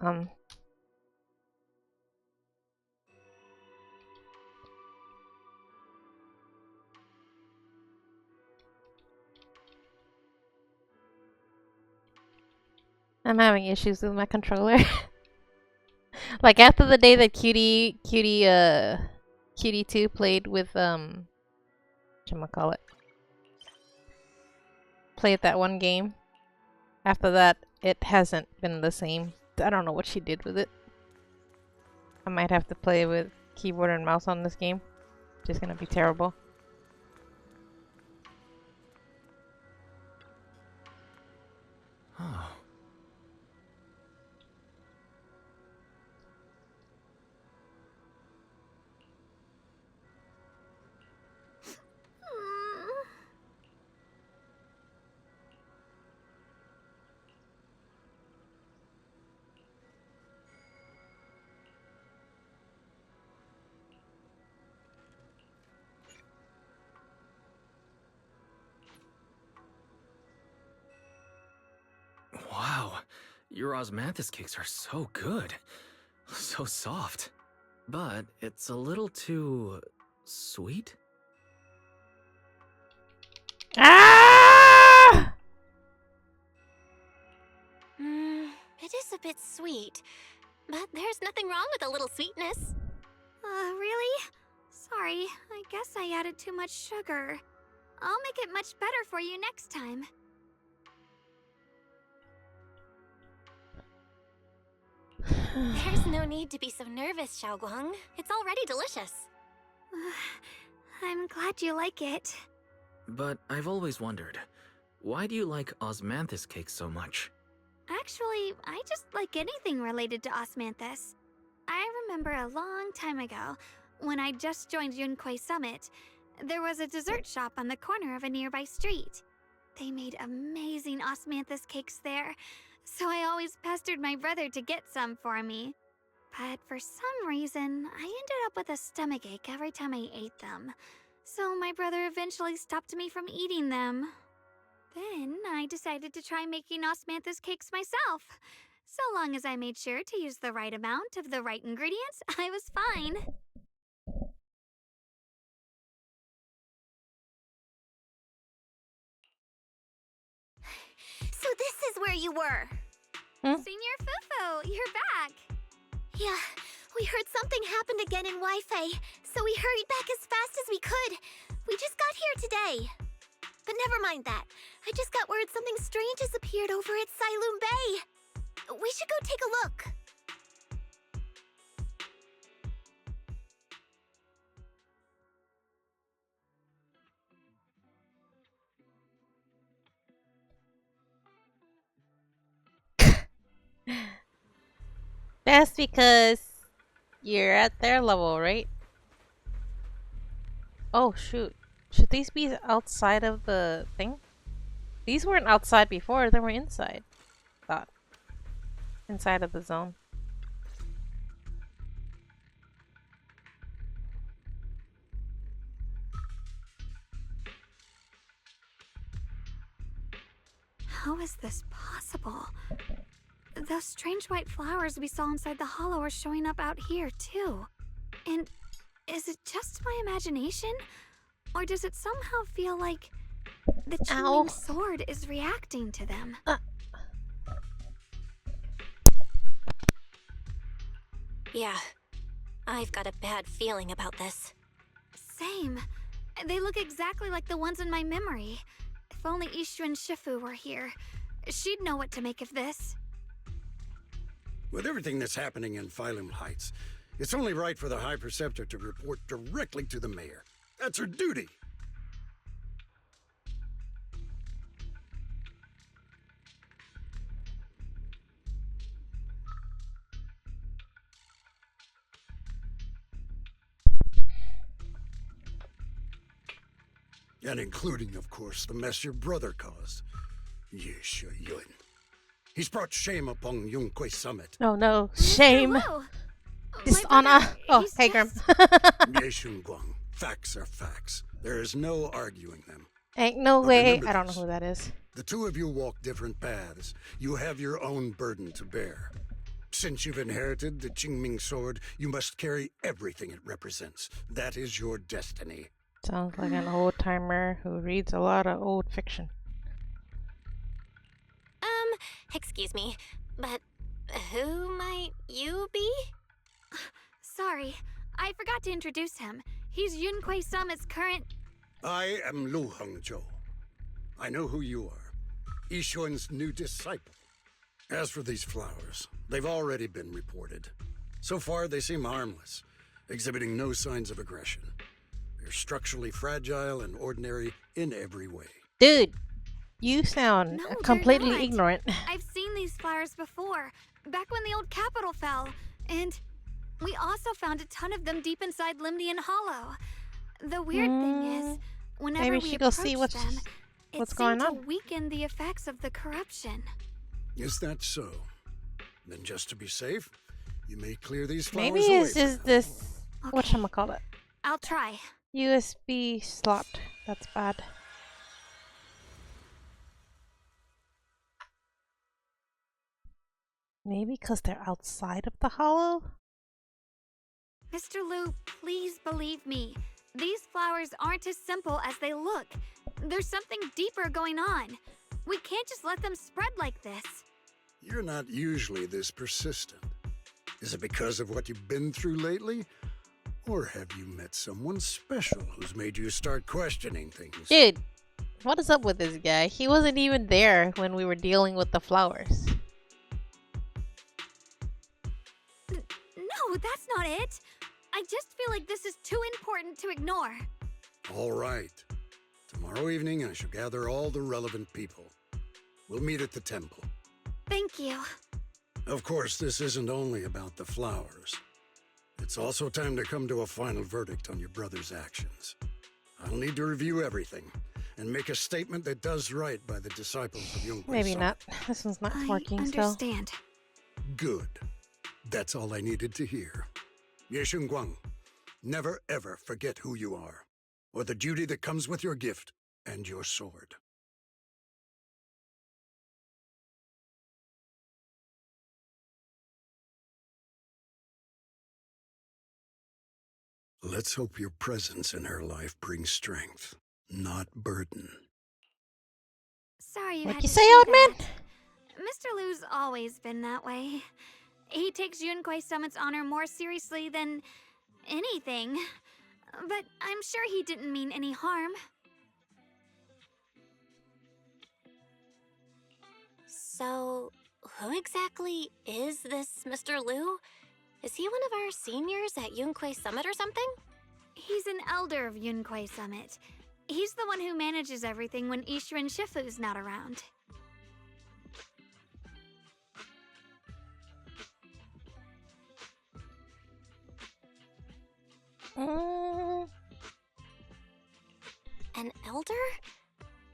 I'm having issues with my controller. Like after the day that Cutie 2 played with whatchamacallit, played that one game. After that, it hasn't been the same. I don't know what she did with it. I might have to play with keyboard and mouse on this game. Just gonna be terrible. Oh. Wow, your osmanthus cakes are so good. So soft. But it's a little too sweet? Ah! It is a bit sweet, but there's nothing wrong with a little sweetness. Really? Sorry, I guess I added too much sugar. I'll make it much better for you next time. There's no need to be so nervous, Xiaoguang. It's already delicious. I'm glad you like it. But I've always wondered, why do you like osmanthus cakes so much? Actually, I just like anything related to osmanthus. I remember a long time ago, when I just joined Yunquei Summit, there was a dessert shop on the corner of a nearby street. They made amazing osmanthus cakes there, so I always pestered my brother to get some for me. But for some reason, I ended up with a stomachache every time I ate them. So my brother eventually stopped me from eating them. Then I decided to try making osmanthus cakes myself. So long as I made sure to use the right amount of the right ingredients, I was fine. So this is where you were. Senior Fufu, you're back. Yeah, we heard something happened again in Wi-Fi, so we hurried back as fast as we could. We just got here today. But never mind that. I just got word something strange has appeared over at Siloom Bay. We should go take a look. That's because you're at their level, right? Oh shoot. Should these be outside of the thing? These weren't outside before, they were inside. Thought. Inside of the zone. How is this possible? Those strange white flowers we saw inside the hollow are showing up out here, too. And is it just my imagination? Or does it somehow feel like the Qingming sword is reacting to them? Yeah, I've got a bad feeling about this. Same. They look exactly like the ones in my memory. If only Ishu and Shifu were here, she'd know what to make of this. With everything that's happening in Phylum Heights, it's only right for the High Preceptor to report directly to the mayor. That's her duty. And including, of course, the mess your brother caused. Yes, Yun. He's brought shame upon Yunquei Summit. Oh no, shame. Dishonor. Oh, hey, Grim. Yeshun Guang, facts are facts. There is no arguing them. Ain't no way. I don't know who that is. The two of you walk different paths. You have your own burden to bear. Since you've inherited the Qingming sword, you must carry everything it represents. That is your destiny. Sounds like an old timer who reads a lot of old fiction. Excuse me, but who might you be? Sorry, I forgot to introduce him. He's Yunquei Summit's current... I am Lu Hengzhou. I know who you are. Yixuan's new disciple. As for these flowers, they've already been reported. So far, they seem harmless, exhibiting no signs of aggression. They're structurally fragile and ordinary in every way. Dude, you sound No, they're completely not. ignorant. I've seen these flowers before, back when the old capital fell. And we also found a ton of them deep inside Limnian Hollow. The weird thing is, whenever Maybe we she go approach see what's them, it what's seemed going to on. weaken the effects of the corruption. Is that so? Then just to be safe, you may clear these flowers Maybe away. it's just this Okay. whatchamacallit. I'll try. USB slot. That's bad. Maybe because they're outside of the hollow? Mr. Liu, please believe me. These flowers aren't as simple as they look. There's something deeper going on. We can't just let them spread like this. You're not usually this persistent. Is it because of what you've been through lately? Or have you met someone special who's made you start questioning things? Dude, what is up with this guy? He wasn't even there when we were dealing with the flowers. No, that's not it. I just feel like this is too important to ignore. All right. Tomorrow evening, I shall gather all the relevant people. We'll meet at the temple. Thank you. Of course, this isn't only about the flowers. It's also time to come to a final verdict on your brother's actions. I'll need to review everything and make a statement that does right by the disciples of Yunquei Maybe Summit. not. This one's not I working still. understand. Good. That's all I needed to hear. Ye Guang, never ever forget who you are, or the duty that comes with your gift and your sword. Let's hope your presence in her life brings strength, not burden. Sorry you What'd had you to say, see old man? that. Mr. Liu's always been that way. He takes Yunquei Summit's honor more seriously than anything. But I'm sure he didn't mean any harm. So, who exactly is this Mr. Liu? Is he one of our seniors at Yunquei Summit or something? He's an elder of Yunquei Summit. He's the one who manages everything when Ishu and Shifu's not around. An elder?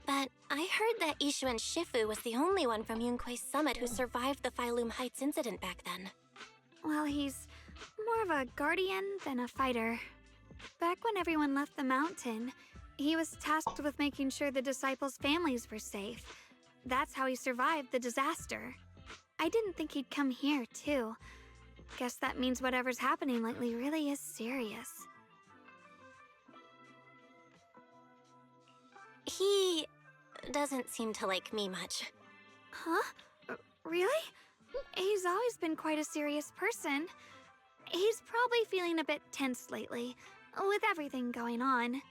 But I heard that Ishu and Shifu was the only one from Yunquei Summit who survived the Phylum Heights incident back then. Well, he's more of a guardian than a fighter. Back when everyone left the mountain, he was tasked with making sure the disciples' families were safe. That's how he survived the disaster. I didn't think he'd come here, too. Guess that means whatever's happening lately really is serious. He doesn't seem to like me much. Huh? Really? He's always been quite a serious person. He's probably feeling a bit tense lately, with everything going on.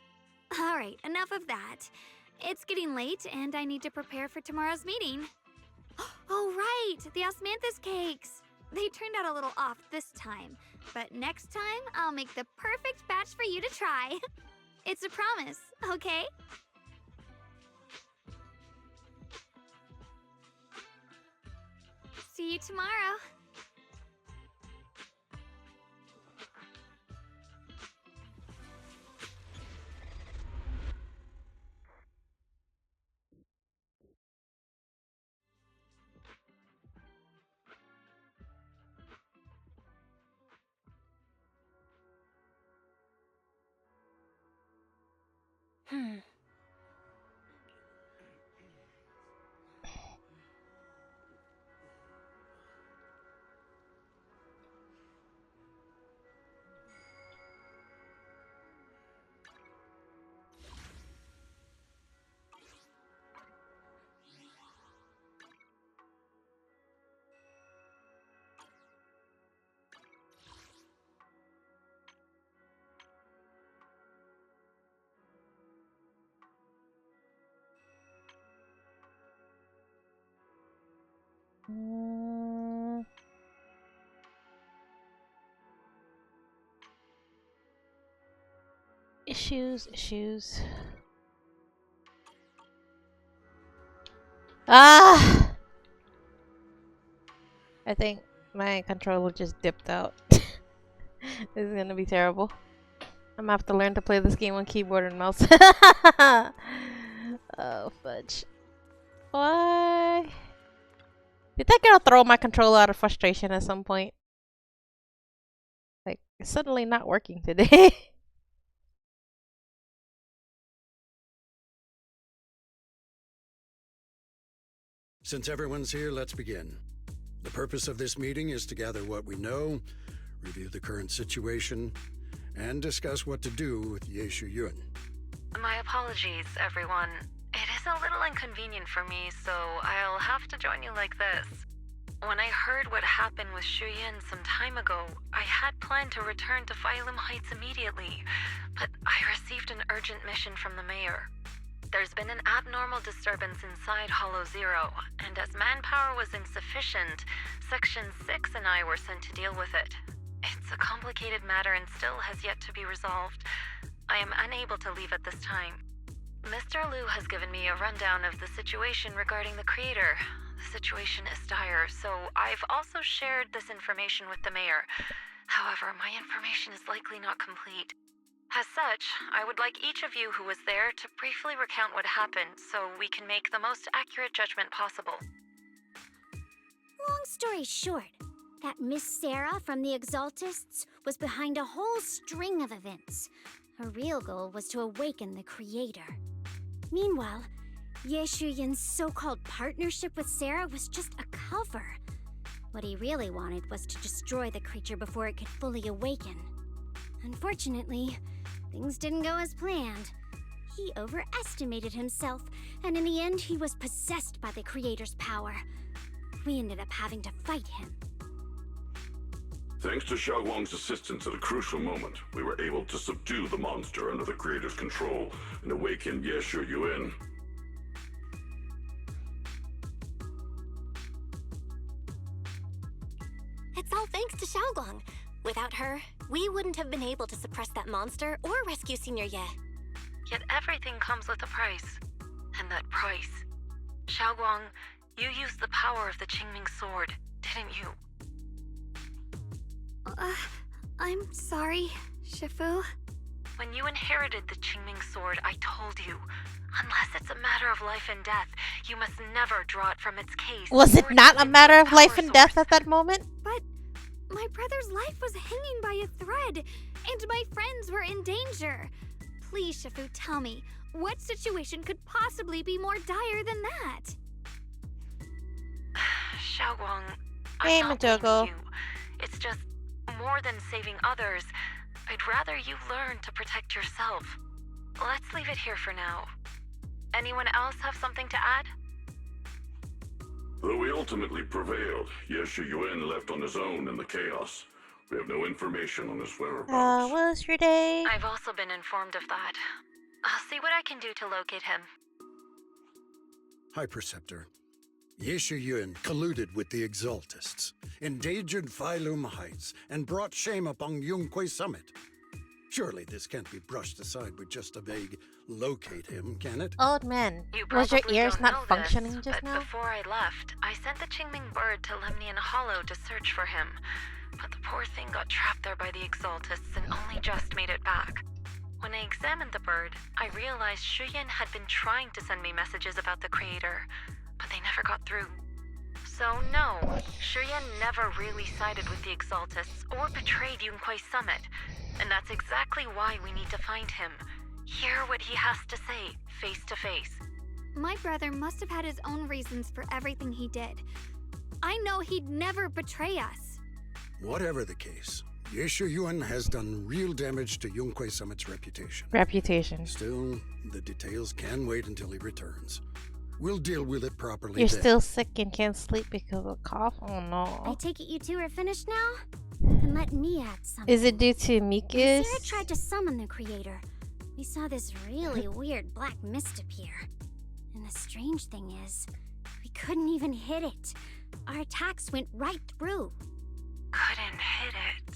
Alright, enough of that. It's getting late, and I need to prepare for tomorrow's meeting. Oh right, the osmanthus cakes! They turned out a little off this time, but next time I'll make the perfect batch for you to try. It's a promise, okay? See you tomorrow. Issues. Ah! I think my controller just dipped out. This is gonna be terrible. I'm gonna have to learn to play this game on keyboard and mouse. Oh, fudge. Why? You think I'll throw my controller out of frustration at some point? Like, it's suddenly not working today. Since everyone's here, let's begin. The purpose of this meeting is to gather what we know, review the current situation, and discuss what to do with Yeshu Yun. My apologies, everyone. It is a little inconvenient for me, so I'll have to join you like this. When I heard what happened with Shuyin some time ago, I had planned to return to Phylum Heights immediately, but I received an urgent mission from the mayor. There's been an abnormal disturbance inside Hollow Zero, and as manpower was insufficient, Section 6 and I were sent to deal with it. It's a complicated matter and still has yet to be resolved. I am unable to leave at this time. Mr. Liu has given me a rundown of the situation regarding the creator. The situation is dire, so I've also shared this information with the mayor. However, my information is likely not complete. As such, I would like each of you who was there to briefly recount what happened so we can make the most accurate judgment possible. Long story short, that Miss Sarah from the Exaltists was behind a whole string of events. Her real goal was to awaken the creator. Meanwhile, Yeshu Yun's so-called partnership with Sarah was just a cover. What he really wanted was to destroy the creature before it could fully awaken. Unfortunately, things didn't go as planned. He overestimated himself, and in the end, he was possessed by the creator's power. We ended up having to fight him. Thanks to Xiaoguang's assistance at a crucial moment, we were able to subdue the monster under the creator's control and awaken Yeshu Yun. It's all thanks to Xiaoguang. Without her, we wouldn't have been able to suppress that monster or rescue Senior Ye. Yet everything comes with a price. And that price... Xiaoguang, you used the power of the Qingming sword, didn't you? I'm sorry, Shifu. When you inherited the Qingming sword, I told you, unless it's a matter of life and death, you must never draw it from its case. Was it not a matter of life and death at that moment? But my brother's life was hanging by a thread, and my friends were in danger. Please, Shifu, tell me, what situation could possibly be more dire than that? Xiaoguang, Hey, I'm not blaming Majogo. you. It's just, more than saving others, I'd rather you learn to protect yourself. Let's leave it here for now. Anyone else have something to add? Though we ultimately prevailed, Yeshu Yun left on his own in the chaos. We have no information on his whereabouts. How was your day? I've also been informed of that. I'll see what I can do to locate him. Hi, Preceptor. Yeshu Yun colluded with the Exaltists, endangered Phylum Heights, and brought shame upon Yunquay Summit. Surely this can't be brushed aside with just a vague locate him, can it? Old man, You was your probably ears don't not know functioning this, just but now? before I left, I sent the Qingming bird to Lemnian Hollow to search for him. But the poor thing got trapped there by the Exaltists and only just made it back. When I examined the bird, I realized Shuyin had been trying to send me messages about the creator, but they never got through. So no, Shuyin never really sided with the Exaltists or betrayed Yunquay Summit, and that's exactly why we need to find him. Hear what he has to say, face to face. My brother must have had his own reasons for everything he did. I know he'd never betray us. Whatever the case, Yeshu Yun has done real damage to Yunquay Summit's reputation. Reputation. Still, the details can wait until he returns. We'll deal with it properly You're then. still sick and can't sleep because of cough? Oh I no. take it you two are finished now? Then let me add something. Is it due to When mucus? Sarah tried to summon the creator, we saw this really weird black mist appear. And the strange thing is, we couldn't even hit it. Our attacks went right through. Couldn't hit it.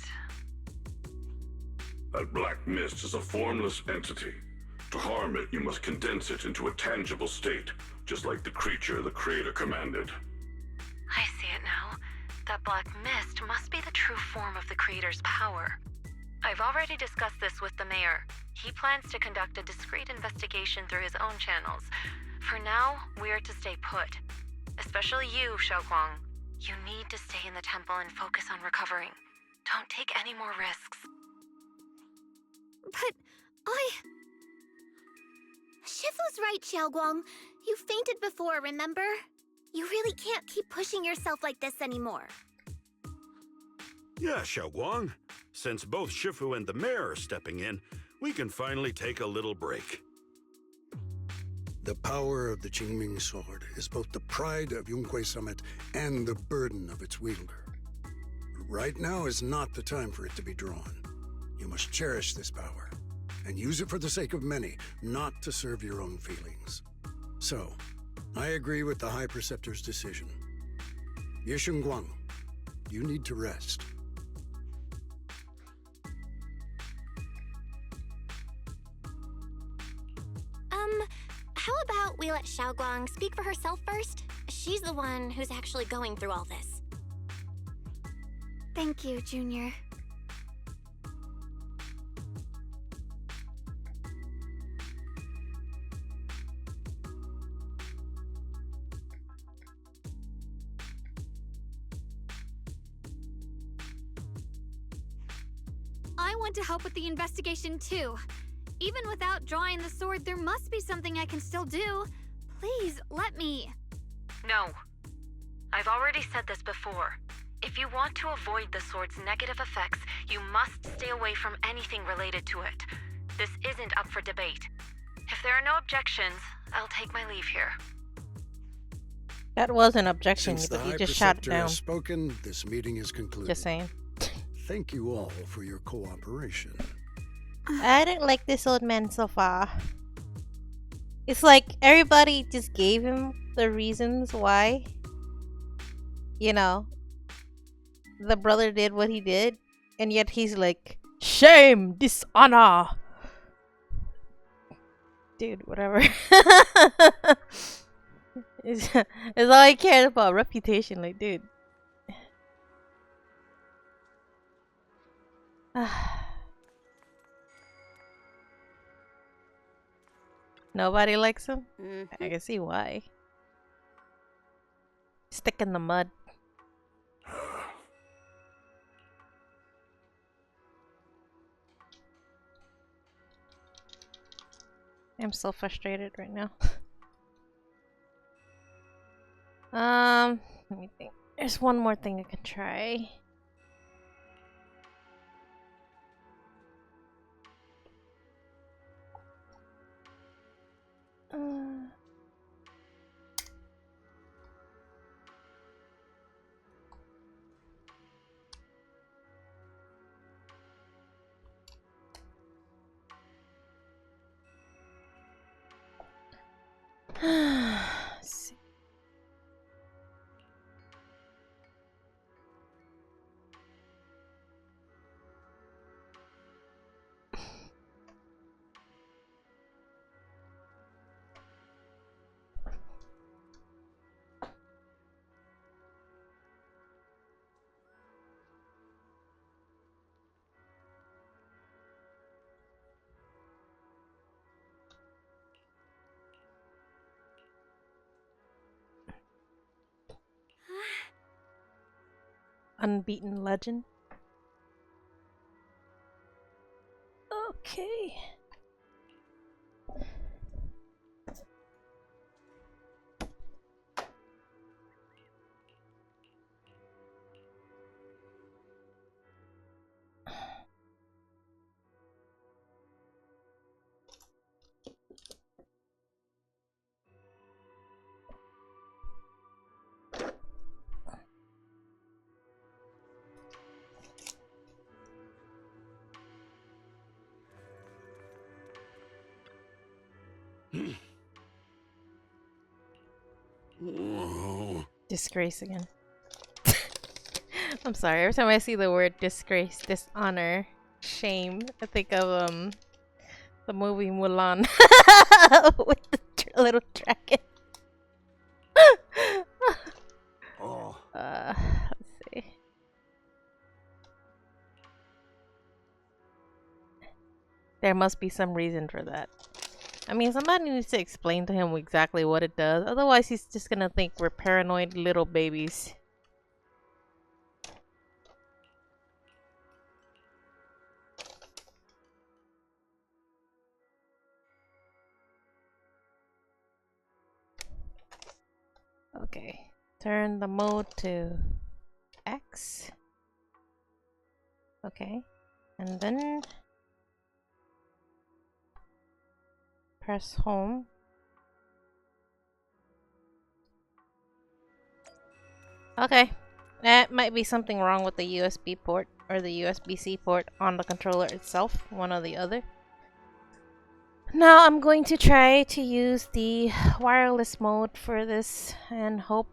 That black mist is a formless entity. To harm it, you must condense it into a tangible state, just like the creature the Creator commanded. I see it now. That black mist must be the true form of the Creator's power. I've already discussed this with the mayor. He plans to conduct a discreet investigation through his own channels. For now, we're to stay put. Especially you, Xiaoguang. You need to stay in the temple and focus on recovering. Don't take any more risks. But Shifu's right, Xiaoguang. You fainted before, remember? You really can't keep pushing yourself like this anymore. Yeah, Xiaoguang. Since both Shifu and the mayor are stepping in, we can finally take a little break. The power of the Qingming sword is both the pride of Yunhui Summit and the burden of its wielder. Right now is not the time for it to be drawn. You must cherish this power, and use it for the sake of many, not to serve your own feelings. So, I agree with the High Preceptor's decision. Yishunguang, you need to rest. How about we let Xiaoguang speak for herself first? She's the one who's actually going through all this. thank you, Junior. I want to help with the investigation too. Even without drawing the sword, there must be something I can still do. Please, let me. No. I've already said this before. If you want to avoid the sword's negative effects, you must stay away from anything related to it. This isn't up for debate. If there are no objections, I'll take my leave here. That was an objection, Since the but High you just shot it Preceptor down. has spoken, this meeting is concluded. Just saying. Thank you all for your cooperation. I didn't like this old man so far. It's like everybody just gave him the reasons why, you know, the brother did what he did, and yet he's like, shame, dishonor. Dude, whatever. it's all he cared about, reputation, like, dude. Nobody likes him? I can see why. Stick in the mud. I'm so frustrated right now. Let me think. There's one more thing I can try. See. Unbeaten legend. Okay. Whoa. Disgrace again. I'm sorry. Every time I see the word disgrace, dishonor, shame, I think of the movie Mulan with the little dragon. Oh, Let's see. There must be some reason for that. I mean, somebody needs to explain to him exactly what it does. Otherwise, he's just gonna think we're paranoid little babies. Okay. Turn the mode to X. Okay. And then press home. Okay. That might be something wrong with the USB port or the USB-C port on the controller itself, one or the other. Now I'm going to try to use the wireless mode for this and hope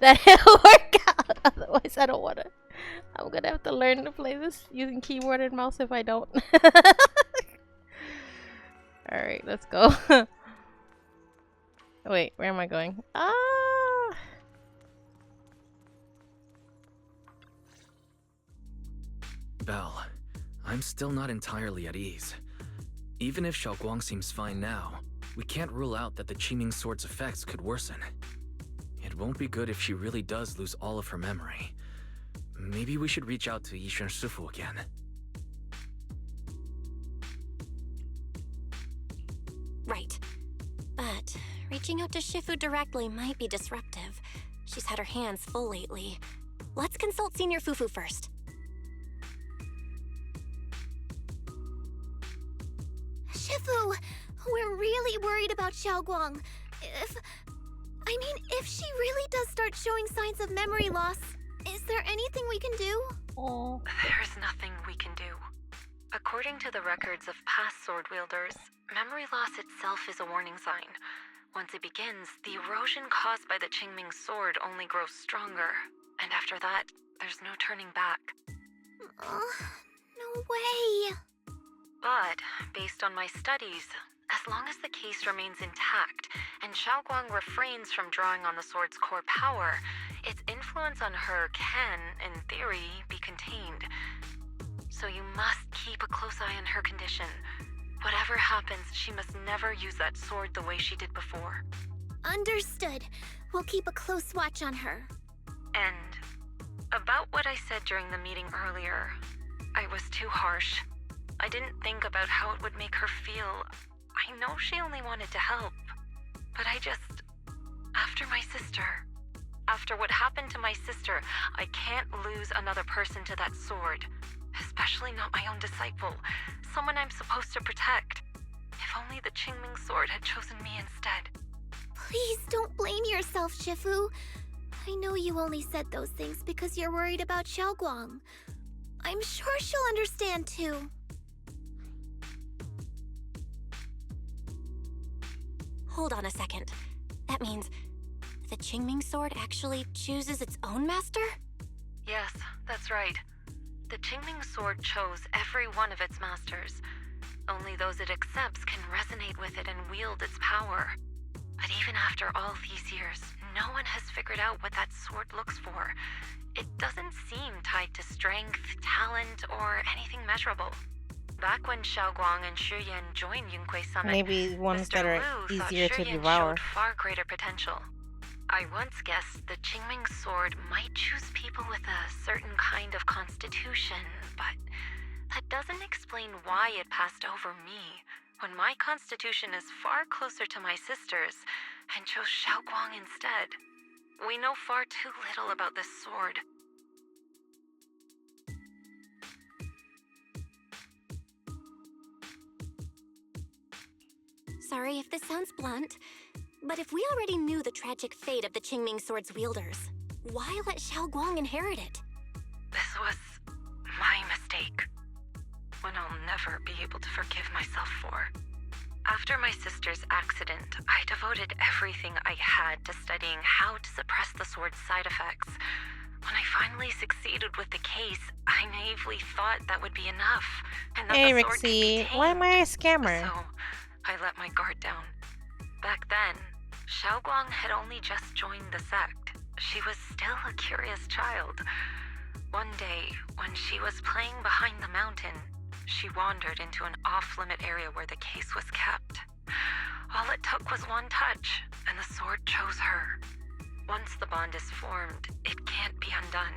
that it'll work out. Otherwise, I don't want to. I'm gonna have to learn to play this using keyboard and mouse if I don't. Alright, let's go. Wait, where am I going? Ah! Belle, I'm still not entirely at ease. Even if Xiaoguang seems fine now, we can't rule out that the Qiming Sword's effects could worsen. It won't be good if she really does lose all of her memory. Maybe we should reach out to Yixuan Shifu again. Right. But reaching out to Shifu directly might be disruptive. She's had her hands full lately. Let's consult Senior Fufu first. Shifu, we're really worried about Xiaoguang. If she really does start showing signs of memory loss, is there anything we can do? Oh. There's nothing we can do. According to the records of past sword wielders, memory loss itself is a warning sign. Once it begins, the erosion caused by the Qingming sword only grows stronger. And after that, there's no turning back. No way. But, based on my studies, as long as the case remains intact and Xiaoguang refrains from drawing on the sword's core power, its influence on her can, in theory, be contained. So you must keep a close eye on her condition. Whatever happens, she must never use that sword the way she did before. Understood. We'll keep a close watch on her. And about what I said during the meeting earlier, I was too harsh. I didn't think about how it would make her feel. I know she only wanted to help, but after what happened to my sister, I can't lose another person to that sword. Especially not my own disciple, someone I'm supposed to protect. If only the Qingming sword had chosen me instead. Please don't blame yourself, Shifu. I know you only said those things because you're worried about Xiaoguang. I'm sure she'll understand too. Hold on a second. That means the Qingming sword actually chooses its own master? Yes, that's right. The Qingming sword chose every one of its masters. Only those it accepts can resonate with it and wield its power. But even after all these years, no one has figured out what that sword looks for. It doesn't seem tied to strength, talent, or anything measurable. Back when Xiaoguang and Xu Yan joined Yunquei Summit, Maybe ones Mr. that are Wu thought easier Xu to Yan devour. showed far greater potential. I once guessed the Qingming sword might choose people with a certain kind of constitution, but that doesn't explain why it passed over me, when my constitution is far closer to my sister's, and chose Xiaoguang instead. We know far too little about this sword. Sorry if this sounds blunt, but if we already knew the tragic fate of the Qingming sword's wielders, why let Xiaoguang inherit it? This was my mistake. One I'll never be able to forgive myself for. After my sister's accident, I devoted everything I had to studying how to suppress the sword's side effects. When I finally succeeded with the case, I naively thought that would be enough, and that Hey, the sword could be Rixie, why am I a scammer? So, I let my guard down. Back then, Xiaoguang had only just joined the sect. She was still a curious child. One day, when she was playing behind the mountain, she wandered into an off-limit area where the case was kept. All it took was one touch, and the sword chose her. Once the bond is formed, it can't be undone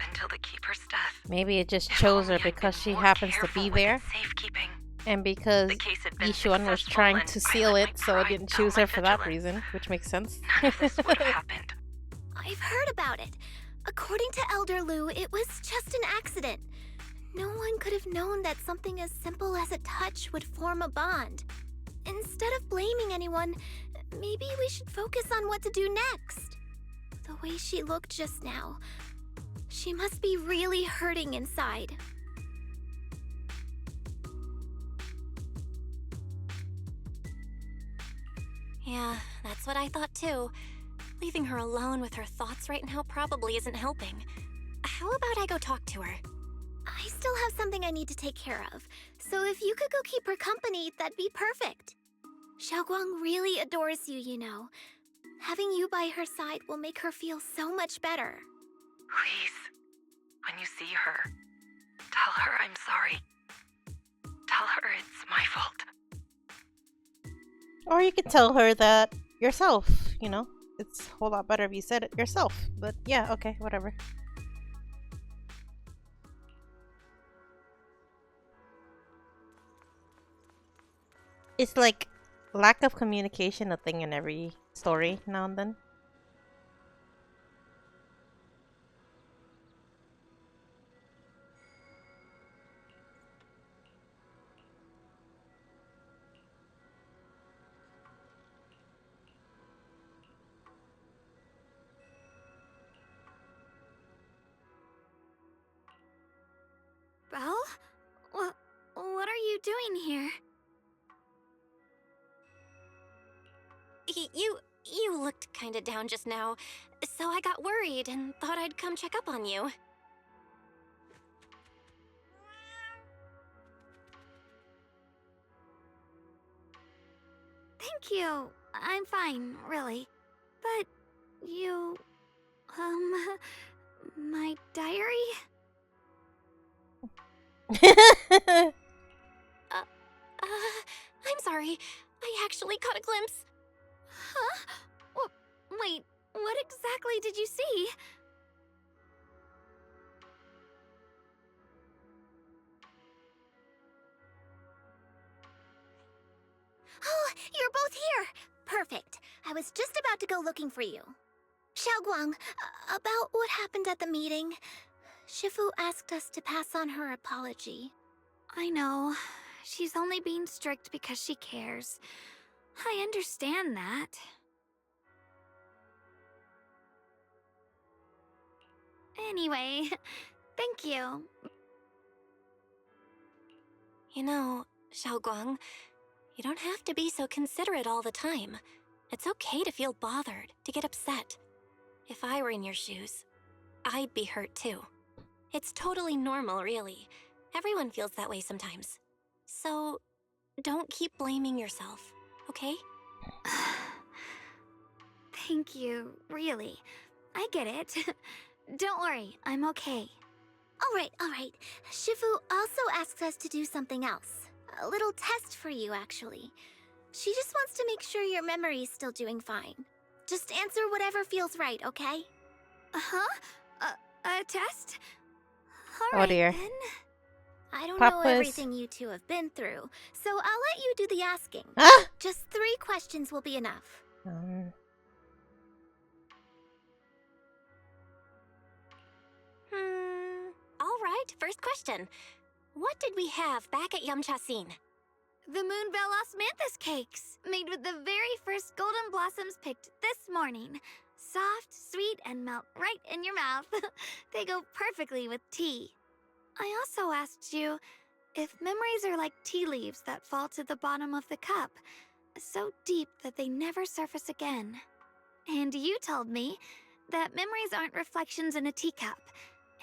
until the keeper's death. Maybe it just If chose her only I'd because been she more happens to careful be with there, its safekeeping. and because The case had been Yishuan was successful trying and to I seal let it, my so it pride didn't dull choose my her for that vigilance. reason, which makes sense. None of this would have happened. I've heard about it. According to Elder Lu, it was just an accident. No one could have known that something as simple as a touch would form a bond. Instead of blaming anyone, maybe we should focus on what to do next. The way she looked just now, she must be really hurting inside. Yeah, that's what I thought too. Leaving her alone with her thoughts right now probably isn't helping. How about I go talk to her? I still have something I need to take care of, so if you could go keep her company, that'd be perfect. Xiaoguang really adores you, you know. Having you by her side will make her feel so much better. Please, when you see her, tell her I'm sorry. Tell her it's my fault. Or you could tell her that yourself, you know? It's a whole lot better if you said it yourself. But yeah, okay, whatever. It's like lack of communication a thing in every story now and then. Belle? What are you doing here? You looked kinda down just now, so I got worried and thought I'd come check up on you. Thank you. I'm fine, really. But you... my diary? I'm sorry. I actually caught a glimpse. Huh? Wait, what exactly did you see? Oh, you're both here! Perfect. I was just about to go looking for you. Xiaoguang, about what happened at the meeting. Shifu asked us to pass on her apology. I know. She's only being strict because she cares. I understand that. Anyway, thank you. You know, Xiaoguang, you don't have to be so considerate all the time. It's okay to feel bothered, to get upset. If I were in your shoes, I'd be hurt too. It's totally normal, really. Everyone feels that way sometimes. So, don't keep blaming yourself, okay? Thank you, really. I get it. Don't worry, I'm okay. All right. Shifu also asked us to do something else. A little test for you, actually. She just wants to make sure your memory's still doing fine. Just answer whatever feels right, okay? Uh-huh? A test? Oh Alright dear. then. I don't Pop know quiz. everything you two have been through, so I'll let you do the asking. Ah! Just 3 questions will be enough. Alright, first question. What did we have back at Ch6? The Moonbell Osmanthus cakes, made with the very first golden blossoms picked this morning. Soft, sweet, and melt right in your mouth. They go perfectly with tea. I also asked you, If memories are like tea leaves that fall to the bottom of the cup, so deep that they never surface again. And you told me that memories aren't reflections in a teacup,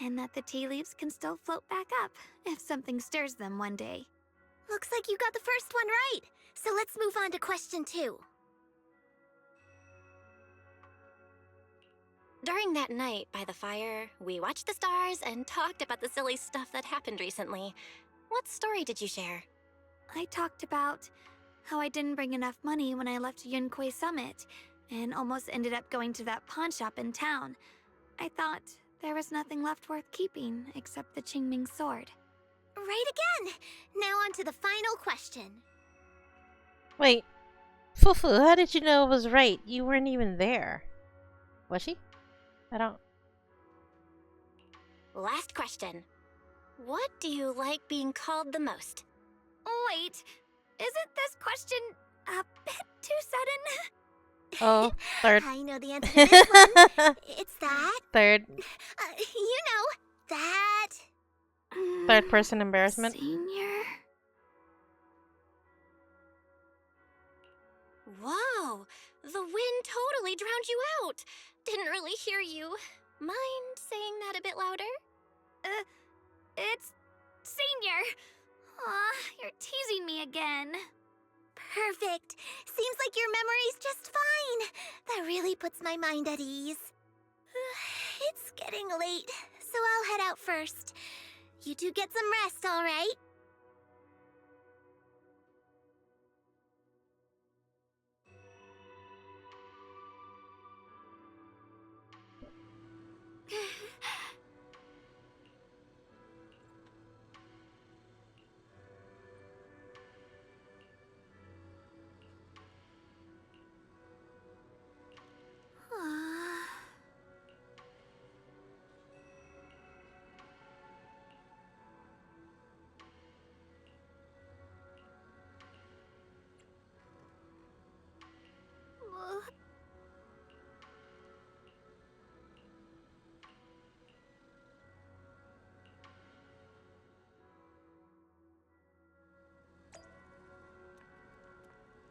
and that the tea leaves can still float back up if something stirs them one day. Looks like you got the first one right. So let's move on to question 2. During that night by the fire, we watched the stars and talked about the silly stuff that happened recently. What story did you share? I talked about how I didn't bring enough money when I left Yunquay Summit, and almost ended up going to that pawn shop in town. I thought there was nothing left worth keeping except the Qingming sword. Right again! Now on to the final question. Wait, Fufu, how did you know it was right? You weren't even there. Was she? I don't... Last question. What do you like being called the most? Wait, isn't this question a bit too sudden? Oh, third. I know the answer to this one. It's that. Third. You know, that. Third person embarrassment. Senior? Whoa! The wind totally drowned you out! Didn't really hear you. Mind saying that a bit louder? It's Senior. Aw, you're teasing me again. Perfect. Seems like your memory's just fine. That really puts my mind at ease. It's getting late, so I'll head out first. You two get some rest, all right?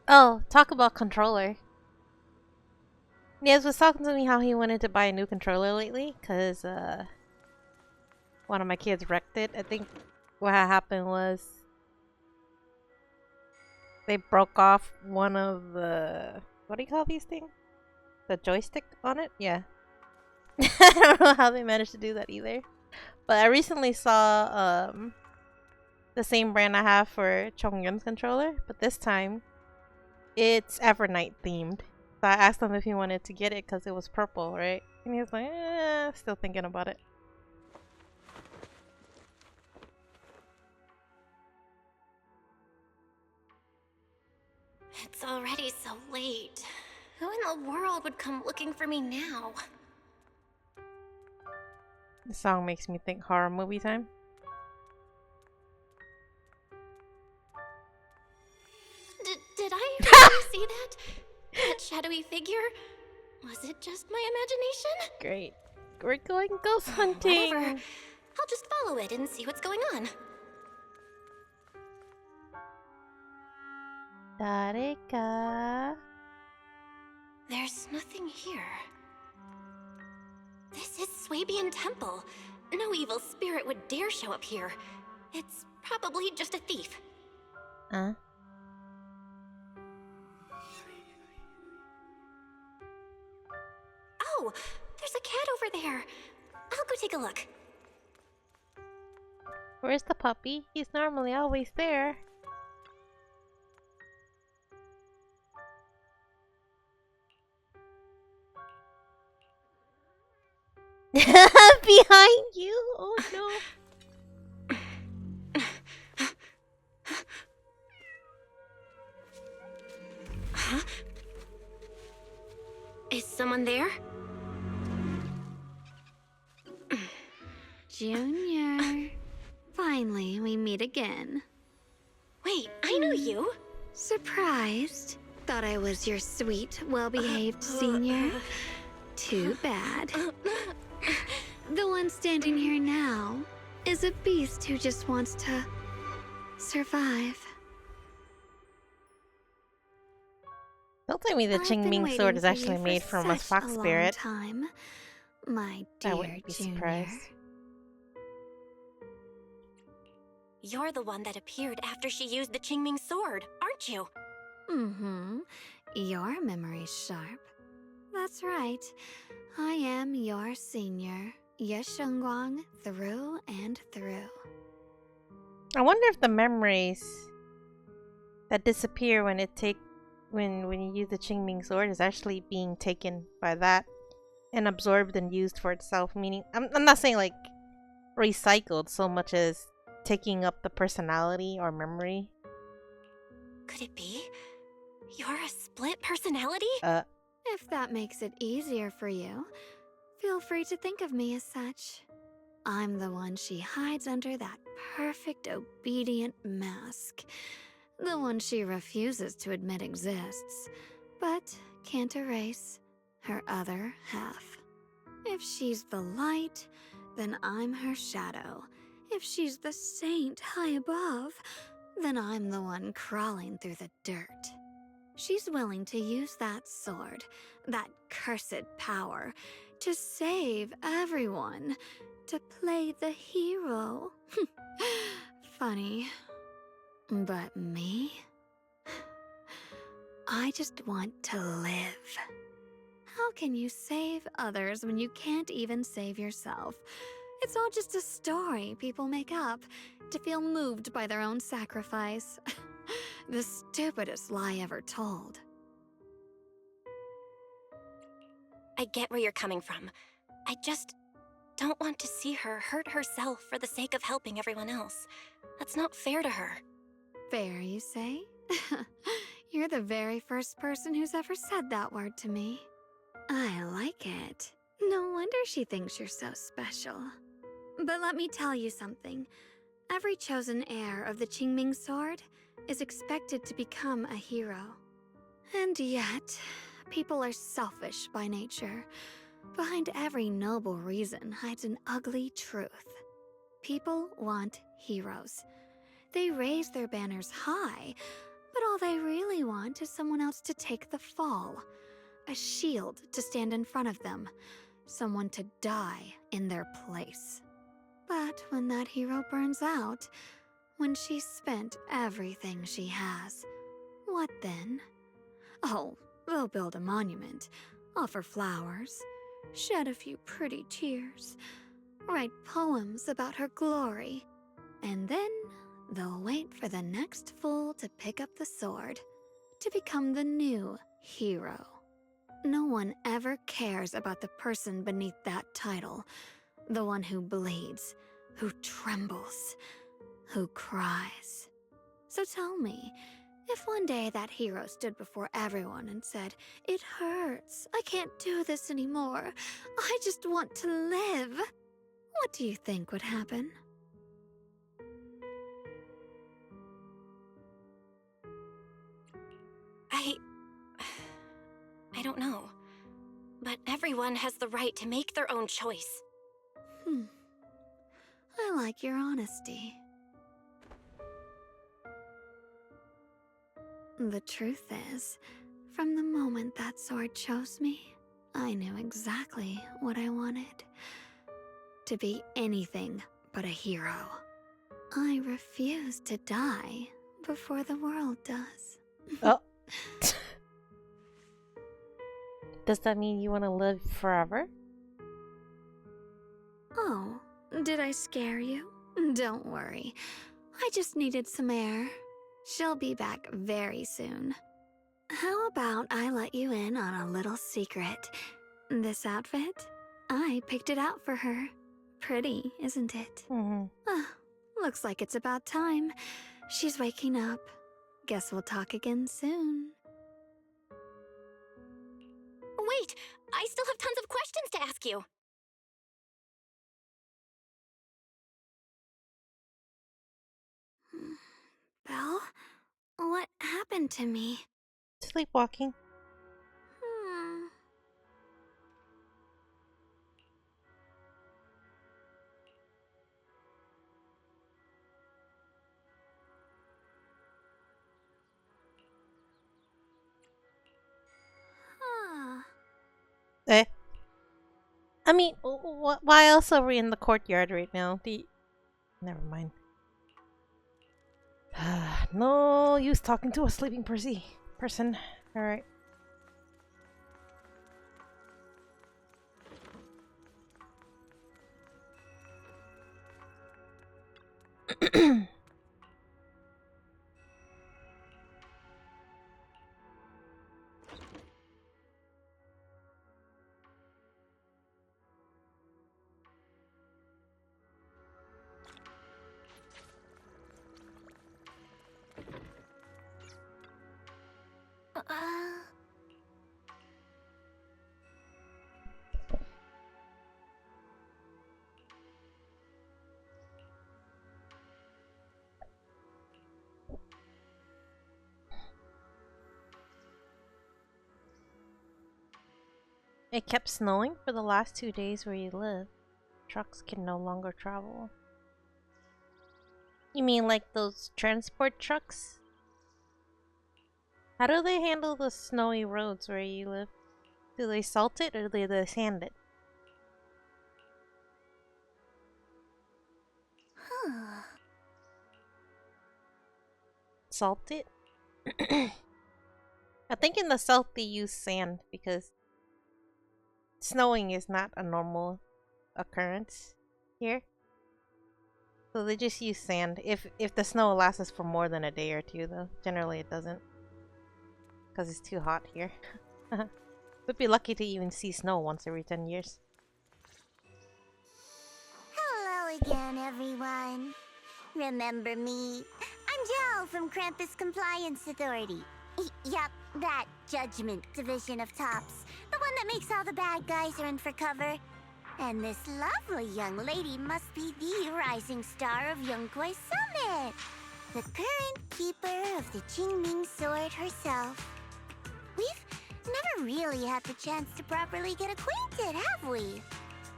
Oh, talk about controller. Niaz was talking to me how he wanted to buy a new controller lately, cause one of my kids wrecked it. I think what had happened was they broke off one of the, what do you call these things? The joystick on it? Yeah. I don't know how they managed to do that either. But I recently saw the same brand I have for Chongyun's controller, but this time it's Evernight themed. So I asked him if he wanted to get it because it was purple, right? And he was like, still thinking about it. It's already so late. Who in the world would come looking for me now? The song makes me think horror movie time. Did I really see that? That shadowy figure? Was it just my imagination? Great. We're going ghost hunting. Whatever. I'll just follow it and see what's going on. Dareka. There's nothing here. This is Swabian Temple. No evil spirit would dare show up here. It's probably just a thief. Huh? Oh, there's a cat over there. I'll go take a look. Where's the puppy? He's normally always there. Behind you? Oh no. Huh? Is someone there? Junior. Finally, we meet again. Wait, I know you. Surprised? Thought I was your sweet, well-behaved senior? Too bad. The one standing here now is a beast who just wants to survive. Don't tell me the I've been Qingming sword waiting is for actually you made for from a such fox long spirit. time, my I dear wouldn't be Junior. surprised. You're the one that appeared after she used the Qingming sword, aren't you? Mm-hmm. Your memory's sharp. That's right. I am your senior, Ye Shengguang, through and through. I wonder if the memories that disappear when when you use the Qingming sword is actually being taken by that and absorbed and used for itself. Meaning, I'm not saying like recycled so much as taking up the personality or memory. Could it be? You're a split personality? If that makes it easier for you, feel free to think of me as such. I'm the one she hides under that perfect obedient mask. The one she refuses to admit exists, but can't erase her other half. If she's the light, then I'm her shadow. If she's the saint high above, then I'm the one crawling through the dirt. She's willing to use that sword, that cursed power, to save everyone, to play the hero. Funny. But me? I just want to live. How can you save others when you can't even save yourself? It's all just a story people make up to feel moved by their own sacrifice. The stupidest lie ever told. I get where you're coming from. I just don't want to see her hurt herself for the sake of helping everyone else. That's not fair to her. Fair, you say? You're the very first person who's ever said that word to me. I like it. No wonder she thinks you're so special. But let me tell you something. Every chosen heir of the Qingming sword is expected to become a hero. And yet, people are selfish by nature. Behind every noble reason hides an ugly truth. People want heroes. They raise their banners high, but all they really want is someone else to take the fall. A shield to stand in front of them. Someone to die in their place. But when that hero burns out, when she's spent everything she has, what then? Oh, they'll build a monument, offer flowers, shed a few pretty tears, write poems about her glory, and then they'll wait for the next fool to pick up the sword, to become the new hero. No one ever cares about the person beneath that title, the one who bleeds, who trembles, who cries. So tell me, if one day that hero stood before everyone and said, "It hurts, I can't do this anymore, I just want to live," what do you think would happen? I don't know. But everyone has the right to make their own choice. I like your honesty. The truth is, from the moment that sword chose me, I knew exactly what I wanted. To be anything but a hero. I refuse to die before the world does. Oh. Does that mean you want to live forever? Oh, did I scare you? Don't worry. I just needed some air. She'll be back very soon. How about I let you in on a little secret? This outfit? I picked it out for her. Pretty, isn't it? Looks like it's about time. She's waking up. Guess we'll talk again soon. Wait! I still have tons of questions to ask you! Belle? What happened to me? Sleepwalking. I mean, why else are we in the courtyard right now? Never mind. No use talking to a sleeping person. Alright. It kept snowing for the last 2 days where you live. Trucks can no longer travel. You mean like those transport trucks? How do they handle the snowy roads where you live? Do they salt it or do they sand it? Salt it? I think in the south they use sand because snowing is not a normal occurrence here. So they just use sand. If the snow lasts for more than a day or two though. Generally it doesn't. Because it's too hot here. Would be lucky to even see snow once every 10 years. Hello again, everyone. Remember me? I'm Joe from Krampus Compliance Authority. Yup, that Judgment Division of Tops. The one that makes all the bad guys run for cover. And this lovely young lady must be the rising star of Yunkwei Summit. The current keeper of the Qingming Sword herself. We've never really had the chance to properly get acquainted, have we?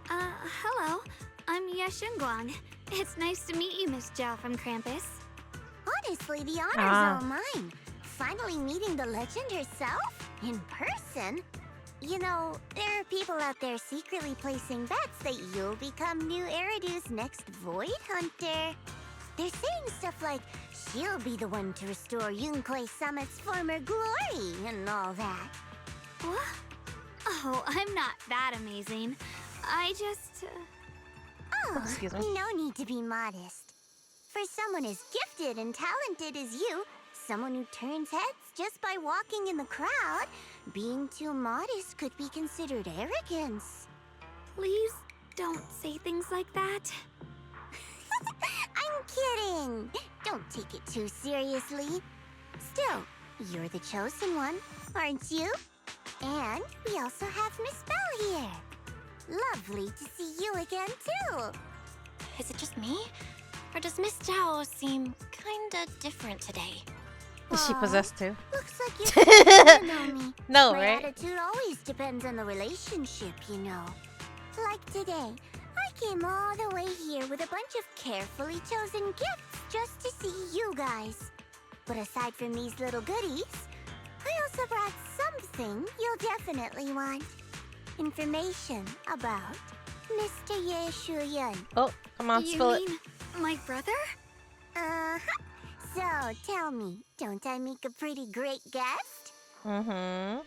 Hello. I'm Yashunguang. It's nice to meet you, Miss Zhao from Krampus. Honestly, the honor's all mine. Finally meeting the legend herself in person. You know, there are people out there secretly placing bets that you'll become new Eridu's next Void Hunter. They're saying stuff like she'll be the one to restore Yunkwei Summit's former glory and all that. What? Oh, I'm not that amazing. I just... Oh, excuse me. No need to be modest. For someone as gifted and talented as you, someone who turns heads just by walking in the crowd, being too modest could be considered arrogance. Please don't say things like that. I'm kidding. Don't take it too seriously. Still, you're the chosen one, aren't you? And we also have Miss Belle here. Lovely to see you again, too. Is it just me? Or does Miss Zhao seem kinda different today? Is she possessed too? Looks like you're getting to know me. No, My right? attitude always depends on the relationship, you know. Like today, I came all the way here with a bunch of carefully chosen gifts just to see you guys. But aside from these little goodies, I also brought something you'll definitely want. Information about Mr. Ye Shuyan. Oh, come on, You spill it. mean my brother? Uh-huh. So, tell me, don't I make a pretty great guest? Mm-hmm.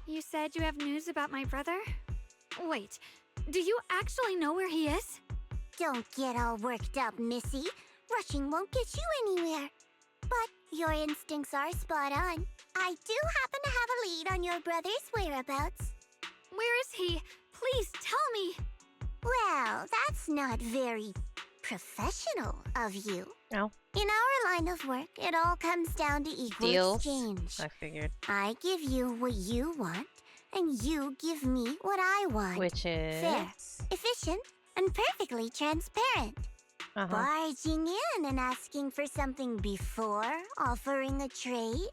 You said you have news about my brother? Wait, do you actually know where he is? Don't get all worked up, Missy. Rushing won't get you anywhere. But your instincts are spot on. I do happen to have a lead on your brother's whereabouts. Where is he? Please tell me. Well, that's not very professional of you. No. In our line of work, it all comes down to equal Deals. exchange. I figured. I give you what you want, and you give me what I want. Which is... Fair, efficient, and perfectly transparent. Uh-huh. Barging in and asking for something before offering a trade?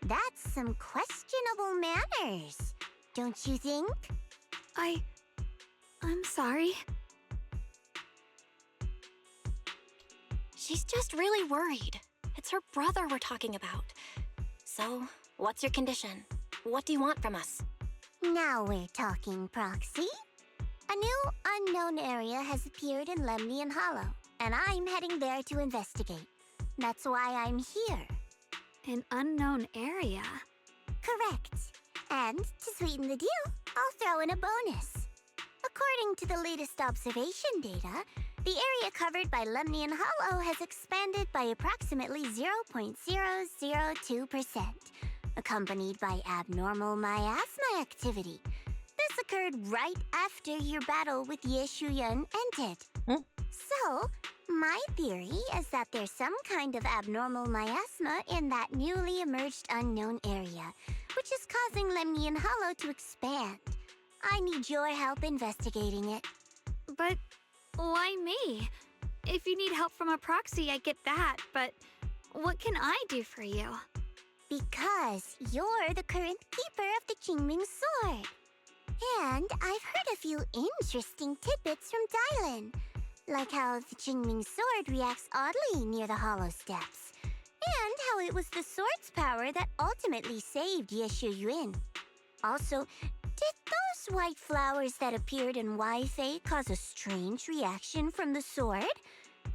That's some questionable manners, don't you think? I'm sorry. She's just really worried. It's her brother we're talking about. So, what's your condition? What do you want from us? Now we're talking, Proxy. A new unknown area has appeared in Lemnian Hollow, and I'm heading there to investigate. That's why I'm here. An unknown area? Correct. And to sweeten the deal, I'll throw in a bonus. According to the latest observation data, the area covered by Lemnian Hollow has expanded by approximately 0.002%, accompanied by abnormal miasma activity. This occurred right after your battle with Ye Shuyan ended. So, my theory is that there's some kind of abnormal miasma in that newly emerged unknown area, which is causing Lemnian Hollow to expand. I need your help investigating it. But why me? If you need help from a proxy, I get that, but what can I do for you? Because you're the current keeper of the Qingming Sword. And I've heard a few interesting tidbits from Dylan, like how the Qingming Sword reacts oddly near the Hollow Steps, and how it was the sword's power that ultimately saved Ye Shuyan. Also, did those white flowers that appeared in Wi-Fi cause a strange reaction from the sword?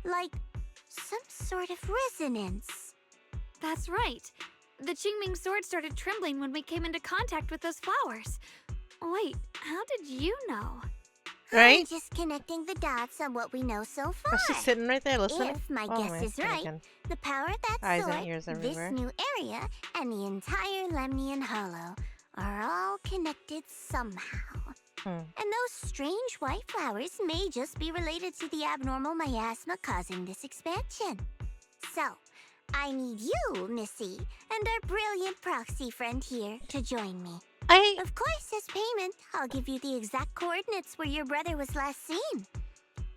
Like some sort of resonance? That's right. The Qingming Sword started trembling when we came into contact with those flowers. Wait, how did you know? Right? I'm just connecting the dots on what we know so far. Oh, she's sitting right there listening. If my Oh, guess man, is right, again. the power of that Eyes and sword, ears this everywhere. new area, and the entire Lemnian Hollow are all connected somehow. And those strange white flowers may just be related to the abnormal miasma causing this expansion. So, I need you, Missy, and our brilliant proxy friend here to join me. Of course, as payment, I'll give you the exact coordinates where your brother was last seen.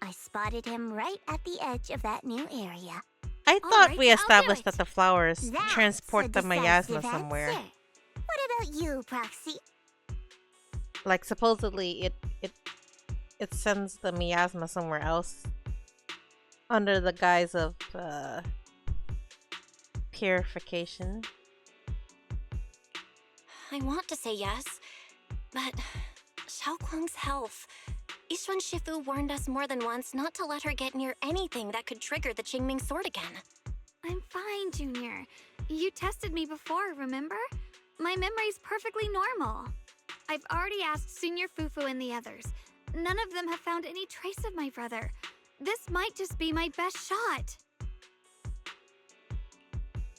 I spotted him right at the edge of that new area. I thought right, we I'll do established it. that the flowers That's transport a the miasma decisive somewhere. answer. What about you, Proxy? Like supposedly it sends the miasma somewhere else under the guise of purification. I want to say yes, but Xiaoguang's health. Yishuan Shifu warned us more than once not to let her get near anything that could trigger the Qingming Sword again. I'm fine, Junior. You tested me before, remember? My memory's perfectly normal. I've already asked Senior Fufu and the others. None of them have found any trace of my brother. This might just be my best shot.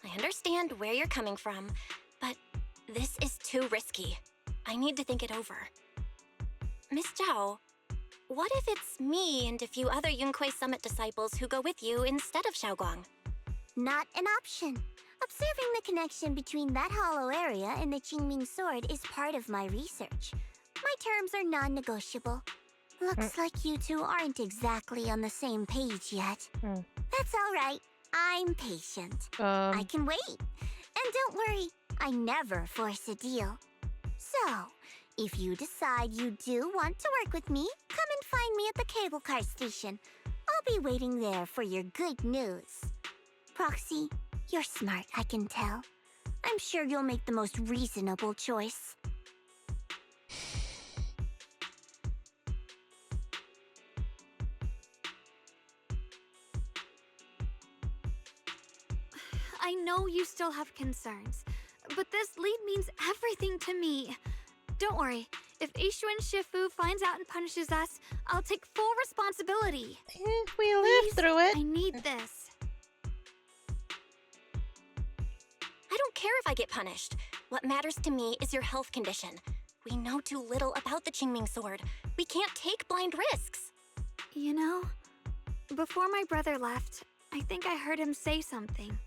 I understand where you're coming from, but this is too risky. I need to think it over. Miss Zhao, what if it's me and a few other Yunquei Summit disciples who go with you instead of Xiaoguang? Not an option. Observing the connection between that hollow area and the Qingming Sword is part of my research. My terms are non-negotiable. Looks like you two aren't exactly on the same page yet. That's all right. I'm patient. I can wait. And don't worry, I never force a deal. So, if you decide you do want to work with me, come and find me at the cable car station. I'll be waiting there for your good news. Proxy, you're smart, I can tell. I'm sure you'll make the most reasonable choice. I know you still have concerns, but this lead means everything to me. Don't worry, if Yishuan Shifu finds out and punishes us, I'll take full responsibility. If we live through it. I need this. I don't care if I get punished. What matters to me is your health condition. We know too little about the Qingming Sword. We can't take blind risks. You know, before my brother left, I think I heard him say something.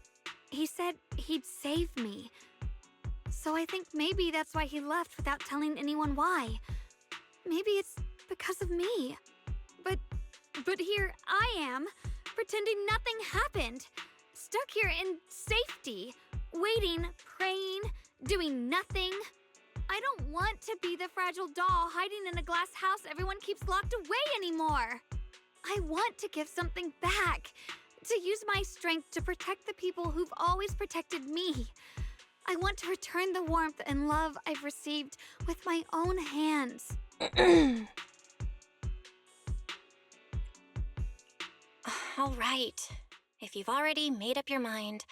He said he'd save me. So I think maybe that's why he left without telling anyone why. Maybe it's because of me. But here I am, pretending nothing happened. Stuck here in safety, waiting, praying, doing nothing. I don't want to be the fragile doll hiding in a glass house everyone keeps locked away anymore. I want to give something back, to use my strength to protect the people who've always protected me. I want to return the warmth and love I've received with my own hands. All right. If you've already made up your mind,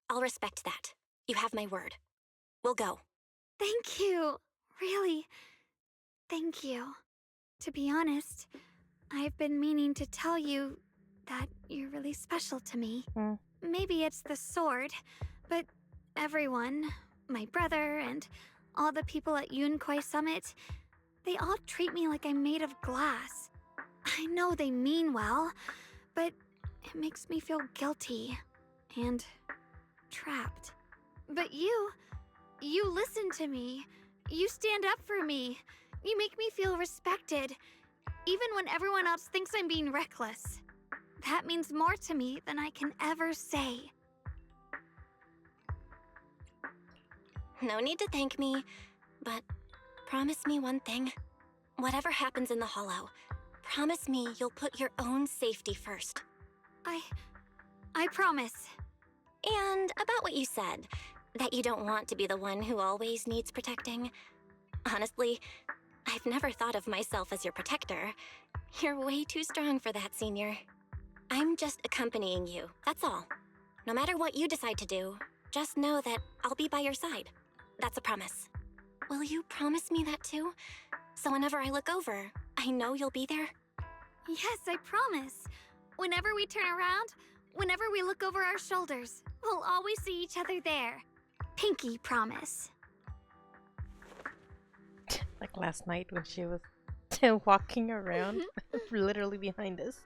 I'll respect that. You have my word. We'll go. Thank you. Really, thank you. To be honest, I've been meaning to tell you that you're really special to me. Maybe it's the sword, but everyone, my brother and all the people at Yunkwei Summit, they all treat me like I'm made of glass. I know they mean well, but it makes me feel guilty and trapped. But you listen to me. You stand up for me. You make me feel respected, even when everyone else thinks I'm being reckless. That means more to me than I can ever say. No need to thank me, but promise me one thing. Whatever happens in the Hollow, promise me you'll put your own safety first. I promise. And about what you said, that you don't want to be the one who always needs protecting. Honestly, I've never thought of myself as your protector. You're way too strong for that, Senior. I'm just accompanying you, that's all. No matter what you decide to do, just know that I'll be by your side. That's a promise. Will you promise me that too? So whenever I look over, I know you'll be there? Yes, I promise. Whenever we turn around, whenever we look over our shoulders, we'll always see each other there. Pinky promise. Like last night when she was walking around, literally behind us.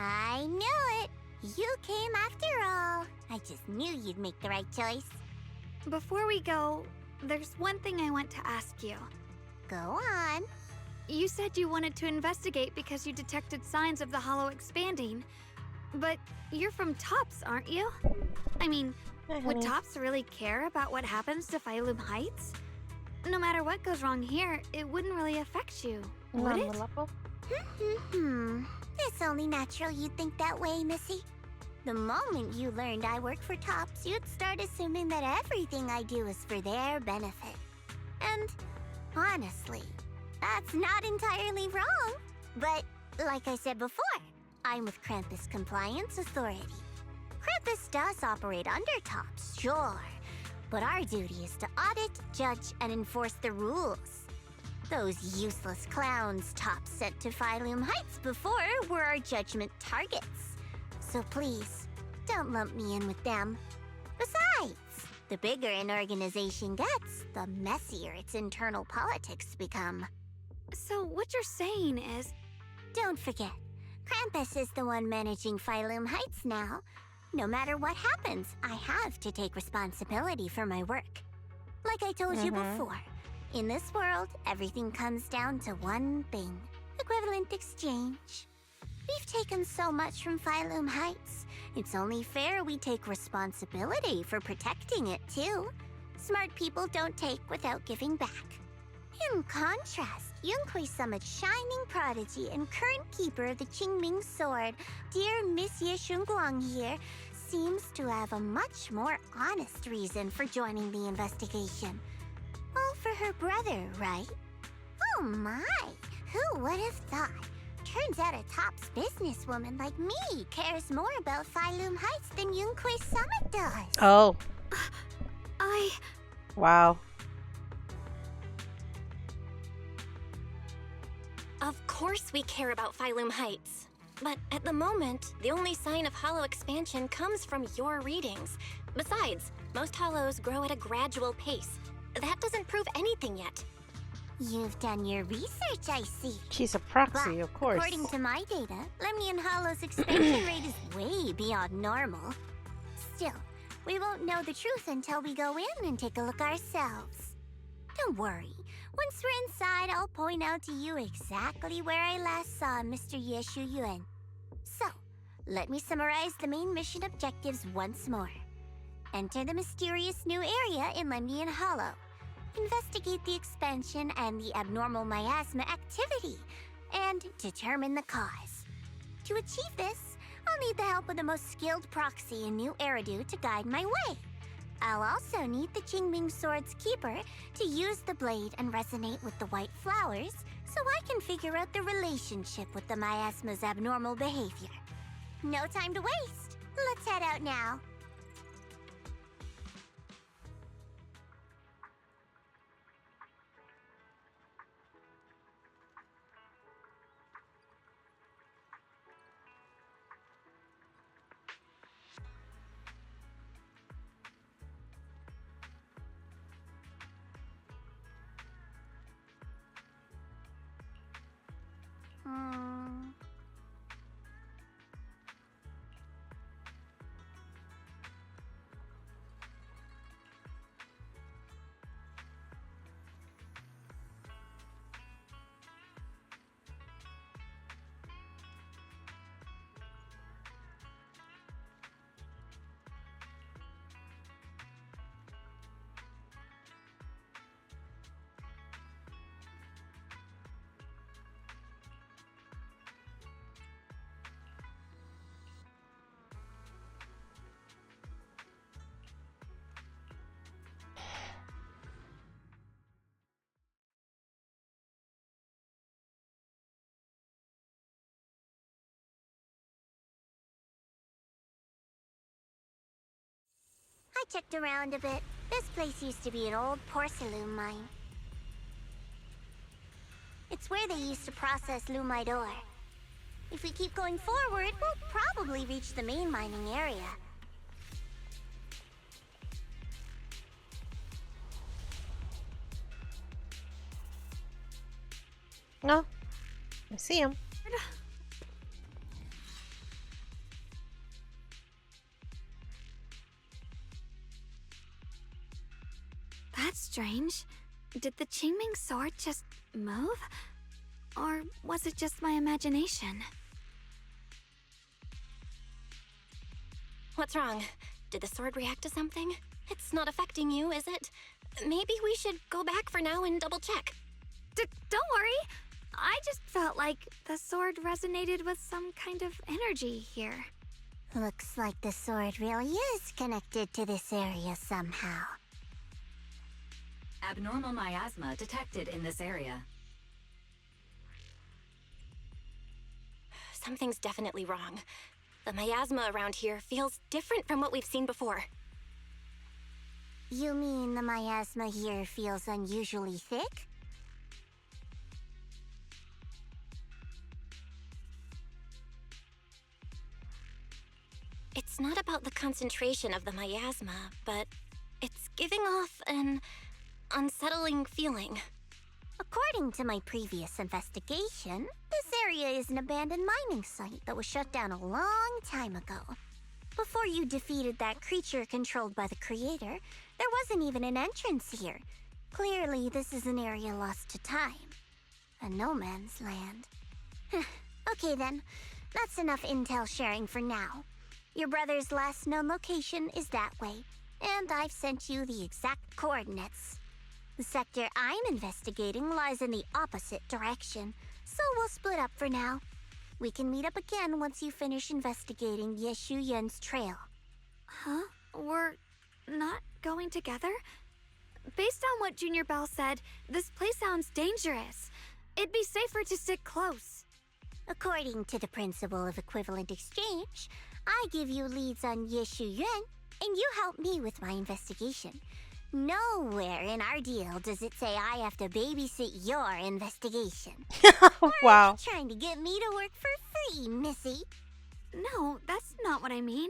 I knew it! You came after all. I just knew you'd make the right choice. Before we go, there's one thing I want to ask you. Go on. You said you wanted to investigate because you detected signs of the Hollow expanding. But you're from Tops, aren't you? I mean, would Tops really care about what happens to Phylum Heights? No matter what goes wrong here, it wouldn't really affect you, would it? It's only natural you'd think that way, Missy. The moment you learned I work for Tops, you'd start assuming that everything I do is for their benefit. And honestly, that's not entirely wrong. But like I said before, I'm with Krampus Compliance Authority. Krampus does operate under Tops, sure. But our duty is to audit, judge, and enforce the rules. Those useless clowns Tops sent to Phylum Heights before were our judgment targets. So please, don't lump me in with them. Besides, the bigger an organization gets, the messier its internal politics become. So what you're saying is... Don't forget, Krampus is the one managing Phylum Heights now. No matter what happens, I have to take responsibility for my work. Like I told you before, in this world, everything comes down to one thing: equivalent exchange. We've taken so much from Phylum Heights. It's only fair we take responsibility for protecting it, too. Smart people don't take without giving back. In contrast, Yunkwei Summit's shining prodigy and current keeper of the Qingming Sword, dear Monsieur Shunguang here, seems to have a much more honest reason for joining the investigation. All for her brother, right? Oh my! Who would have thought? Turns out a Tops businesswoman like me cares more about Phylum Heights than Yunkwei Summit does. Oh. I... Wow. Of course we care about Phylum Heights. But at the moment, the only sign of hollow expansion comes from your readings. Besides, most hollows grow at a gradual pace. That doesn't prove anything yet. You've done your research, I see. She's a proxy, But of course. according to my data, Lemnian Hollow's expansion rate is way beyond normal. Still, we won't know the truth until we go in and take a look ourselves. Don't worry. Once we're inside, I'll point out to you exactly where I last saw Mr. Ye Shuyuan. So, let me summarize the main mission objectives once more. Enter the mysterious new area in Lemnian Hollow. Investigate the expansion and the abnormal miasma activity, and determine the cause. To achieve this, I'll need the help of the most skilled proxy in New Eridu to guide my way. I'll also need the Qingming Sword's keeper to use the blade and resonate with the white flowers so I can figure out the relationship with the miasma's abnormal behavior. No time to waste. Let's head out now. I checked around a bit. This place used to be an old porcelain mine. It's where they used to process lumite ore. If we keep going forward, we'll probably reach the main mining area. No, I see him. That's strange. Did the Qingming sword just move? Or was it just my imagination? What's wrong? Did the sword react to something? It's not affecting you, is it? Maybe we should go back for now and double check. Don't worry. I just felt like the sword resonated with some kind of energy here. Looks like the sword really is connected to this area somehow. Abnormal miasma detected in this area. Something's definitely wrong. The miasma around here feels different from what we've seen before. You mean the miasma here feels unusually thick? It's not about the concentration of the miasma, but it's giving off an unsettling feeling. According to my previous investigation, this area is an abandoned mining site that was shut down a long time ago. Before you defeated that creature controlled by the creator, there wasn't even an entrance here. Clearly, this is an area lost to time. A no man's land. Okay then, that's enough intel sharing for now. Your brother's last known location is that way, and I've sent you the exact coordinates. The sector I'm investigating lies in the opposite direction, so we'll split up for now. We can meet up again once you finish investigating Ye Shuyuan's trail. Huh? We're not going together? Based on what Junior Bell said, this place sounds dangerous. It'd be safer to stick close. According to the principle of equivalent exchange, I give you leads on Ye Shuyuan, and you help me with my investigation. Nowhere in our deal does it say I have to babysit your investigation. Wow. You're trying to get me to work for free, Missy. No, that's not what I mean.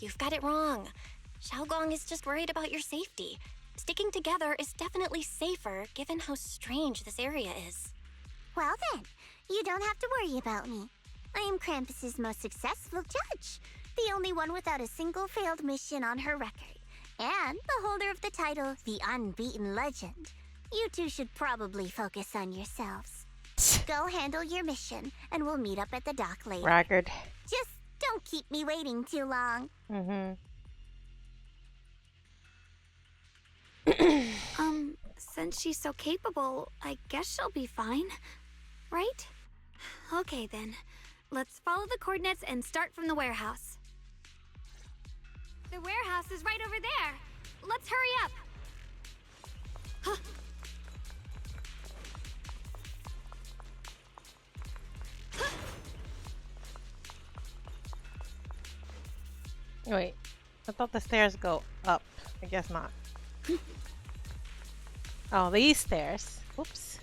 You've got it wrong. Xiaogong is just worried about your safety. Sticking together is definitely safer given how strange this area is. Well then, you don't have to worry about me. I am Krampus's most successful judge, the only one without a single failed mission on her record, and the holder of the title, the Unbeaten Legend. You two should probably focus on yourselves. Go handle your mission, and we'll meet up at the dock later. Ragged. Just don't keep me waiting too long. Since she's so capable, I guess she'll be fine. Right? Okay then. Let's follow the coordinates and start from the warehouse. The warehouse is right over there. Let's hurry up. Huh. Wait, I thought the stairs go up. I guess not. Oh, these stairs. Oops.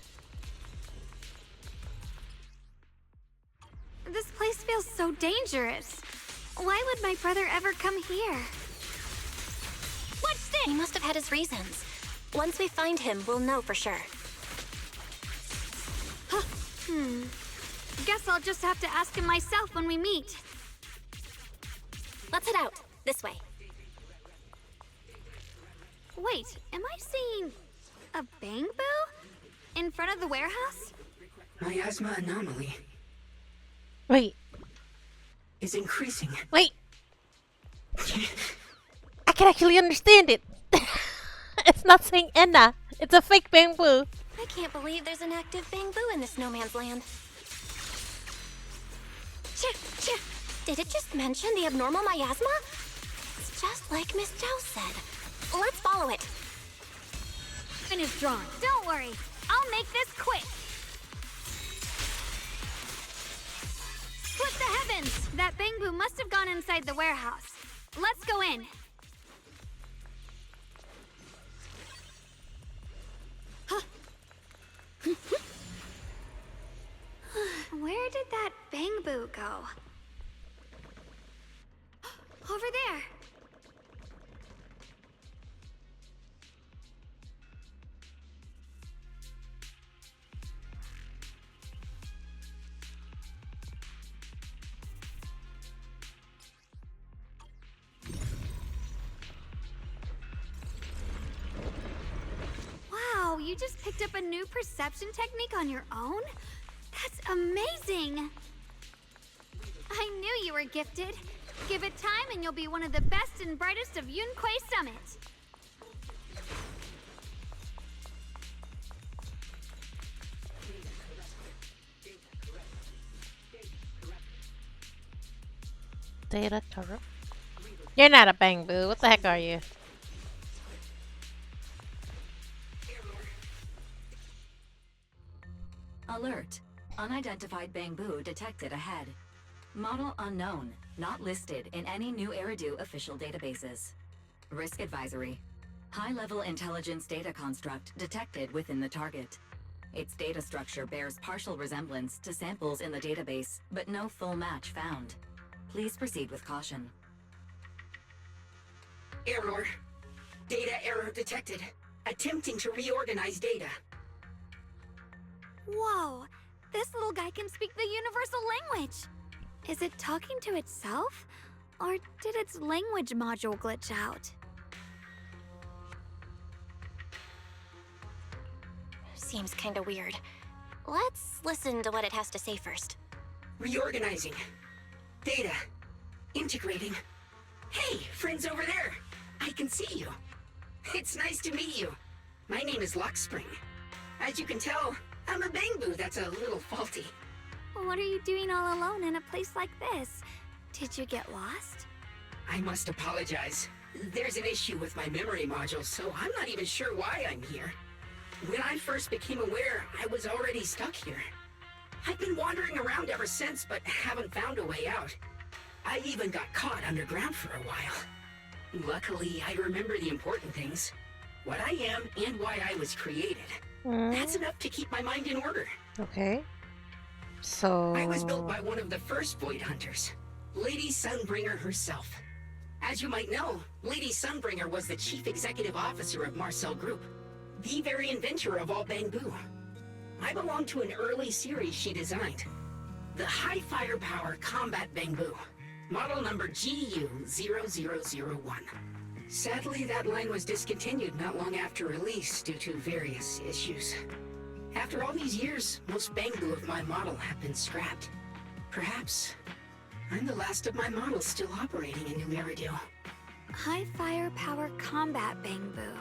This place feels so dangerous. Why would my brother ever come here? What's this? He must have had his reasons. Once we find him, we'll know for sure. Guess I'll just have to ask him myself when we meet. Let's head out. This way. Wait, am I seeing a bang boo in front of the warehouse? Miasma anomaly Wait. is increasing. Wait. I can actually understand it. It's not saying Enna. It's a fake bamboo. I can't believe there's an active bamboo in this no man's land. Did it just mention the abnormal miasma? It's just like Miss Zhao said. Let's follow it. And it's drawn. Don't worry. I'll make this quick. Split the heavens! That bamboo must have gone inside the warehouse. Let's go in. Where did that bamboo go? Over there. Wow, you just picked up a new perception technique on your own? That's amazing! I knew you were gifted. Give it time and you'll be one of the best and brightest of Yunquei Summit. Data corrupt. You're not a bamboo. What the heck are you? Alert. Unidentified bamboo detected ahead. Model unknown, not listed in any new Eridu official databases. Risk advisory. High-level intelligence data construct detected within the target. Its data structure bears partial resemblance to samples in the database, but no full match found. Please proceed with caution. Error. Data error detected. Attempting to reorganize data. Whoa! This little guy can speak the universal language! Is it talking to itself? Or did its language module glitch out? Seems kinda weird. Let's listen to what it has to say first. Reorganizing. Data. Integrating. Hey, friends over there. I can see you. It's nice to meet you. My name is Lockspring. As you can tell, I'm a bamboo that's a little faulty. What are you doing all alone in a place like this? Did you get lost? I must apologize. There's an issue with my memory module, so I'm not even sure why I'm here. When I first became aware, I was already stuck here. I've been wandering around ever since, but haven't found a way out. I even got caught underground for a while. Luckily, I remember the important things. What I am and why I was created. That's enough to keep my mind in order. Okay. So... I was built by one of the first Void Hunters, Lady Sunbringer herself. As you might know, Lady Sunbringer was the chief executive officer of Marcel Group, the very inventor of all Bangbu. I belong to an early series she designed, the High Firepower Combat Bangbu, model number GU0001. Sadly, that line was discontinued not long after release due to various issues. After all these years, most Bangbu of my model have been scrapped. Perhaps I'm the last of my models still operating in New Eridu. High firepower combat Bangbu.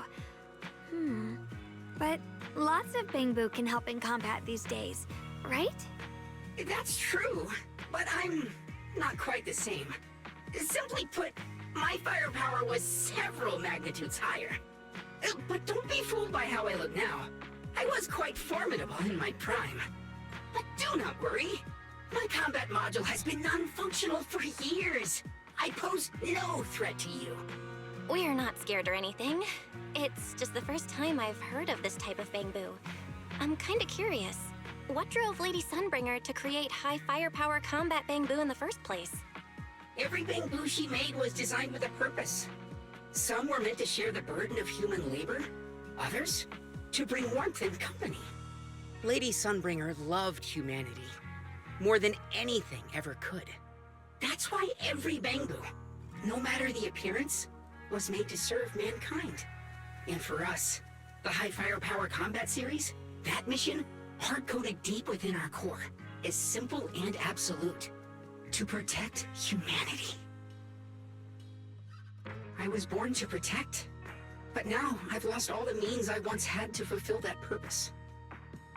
But lots of Bangbu can help in combat these days, right? That's true, but I'm not quite the same. Simply put, my firepower was several magnitudes higher. But don't be fooled by how I look now. I was quite formidable in my prime. But do not worry. My combat module has been non-functional for years. I pose no threat to you. We're not scared or anything. It's just the first time I've heard of this type of Bangbu. I'm kinda curious. What drove Lady Sunbringer to create high firepower combat Bangbu in the first place? Every Bangbu she made was designed with a purpose. Some were meant to share the burden of human labor. Others, to bring warmth and company. Lady Sunbringer loved humanity more than anything ever could. That's why every Bangbu, no matter the appearance, was made to serve mankind. And for us, the High Firepower Combat Series, that mission, hard-coded deep within our core, is simple and absolute. To protect humanity. I was born to protect, but now I've lost all the means I once had to fulfill that purpose.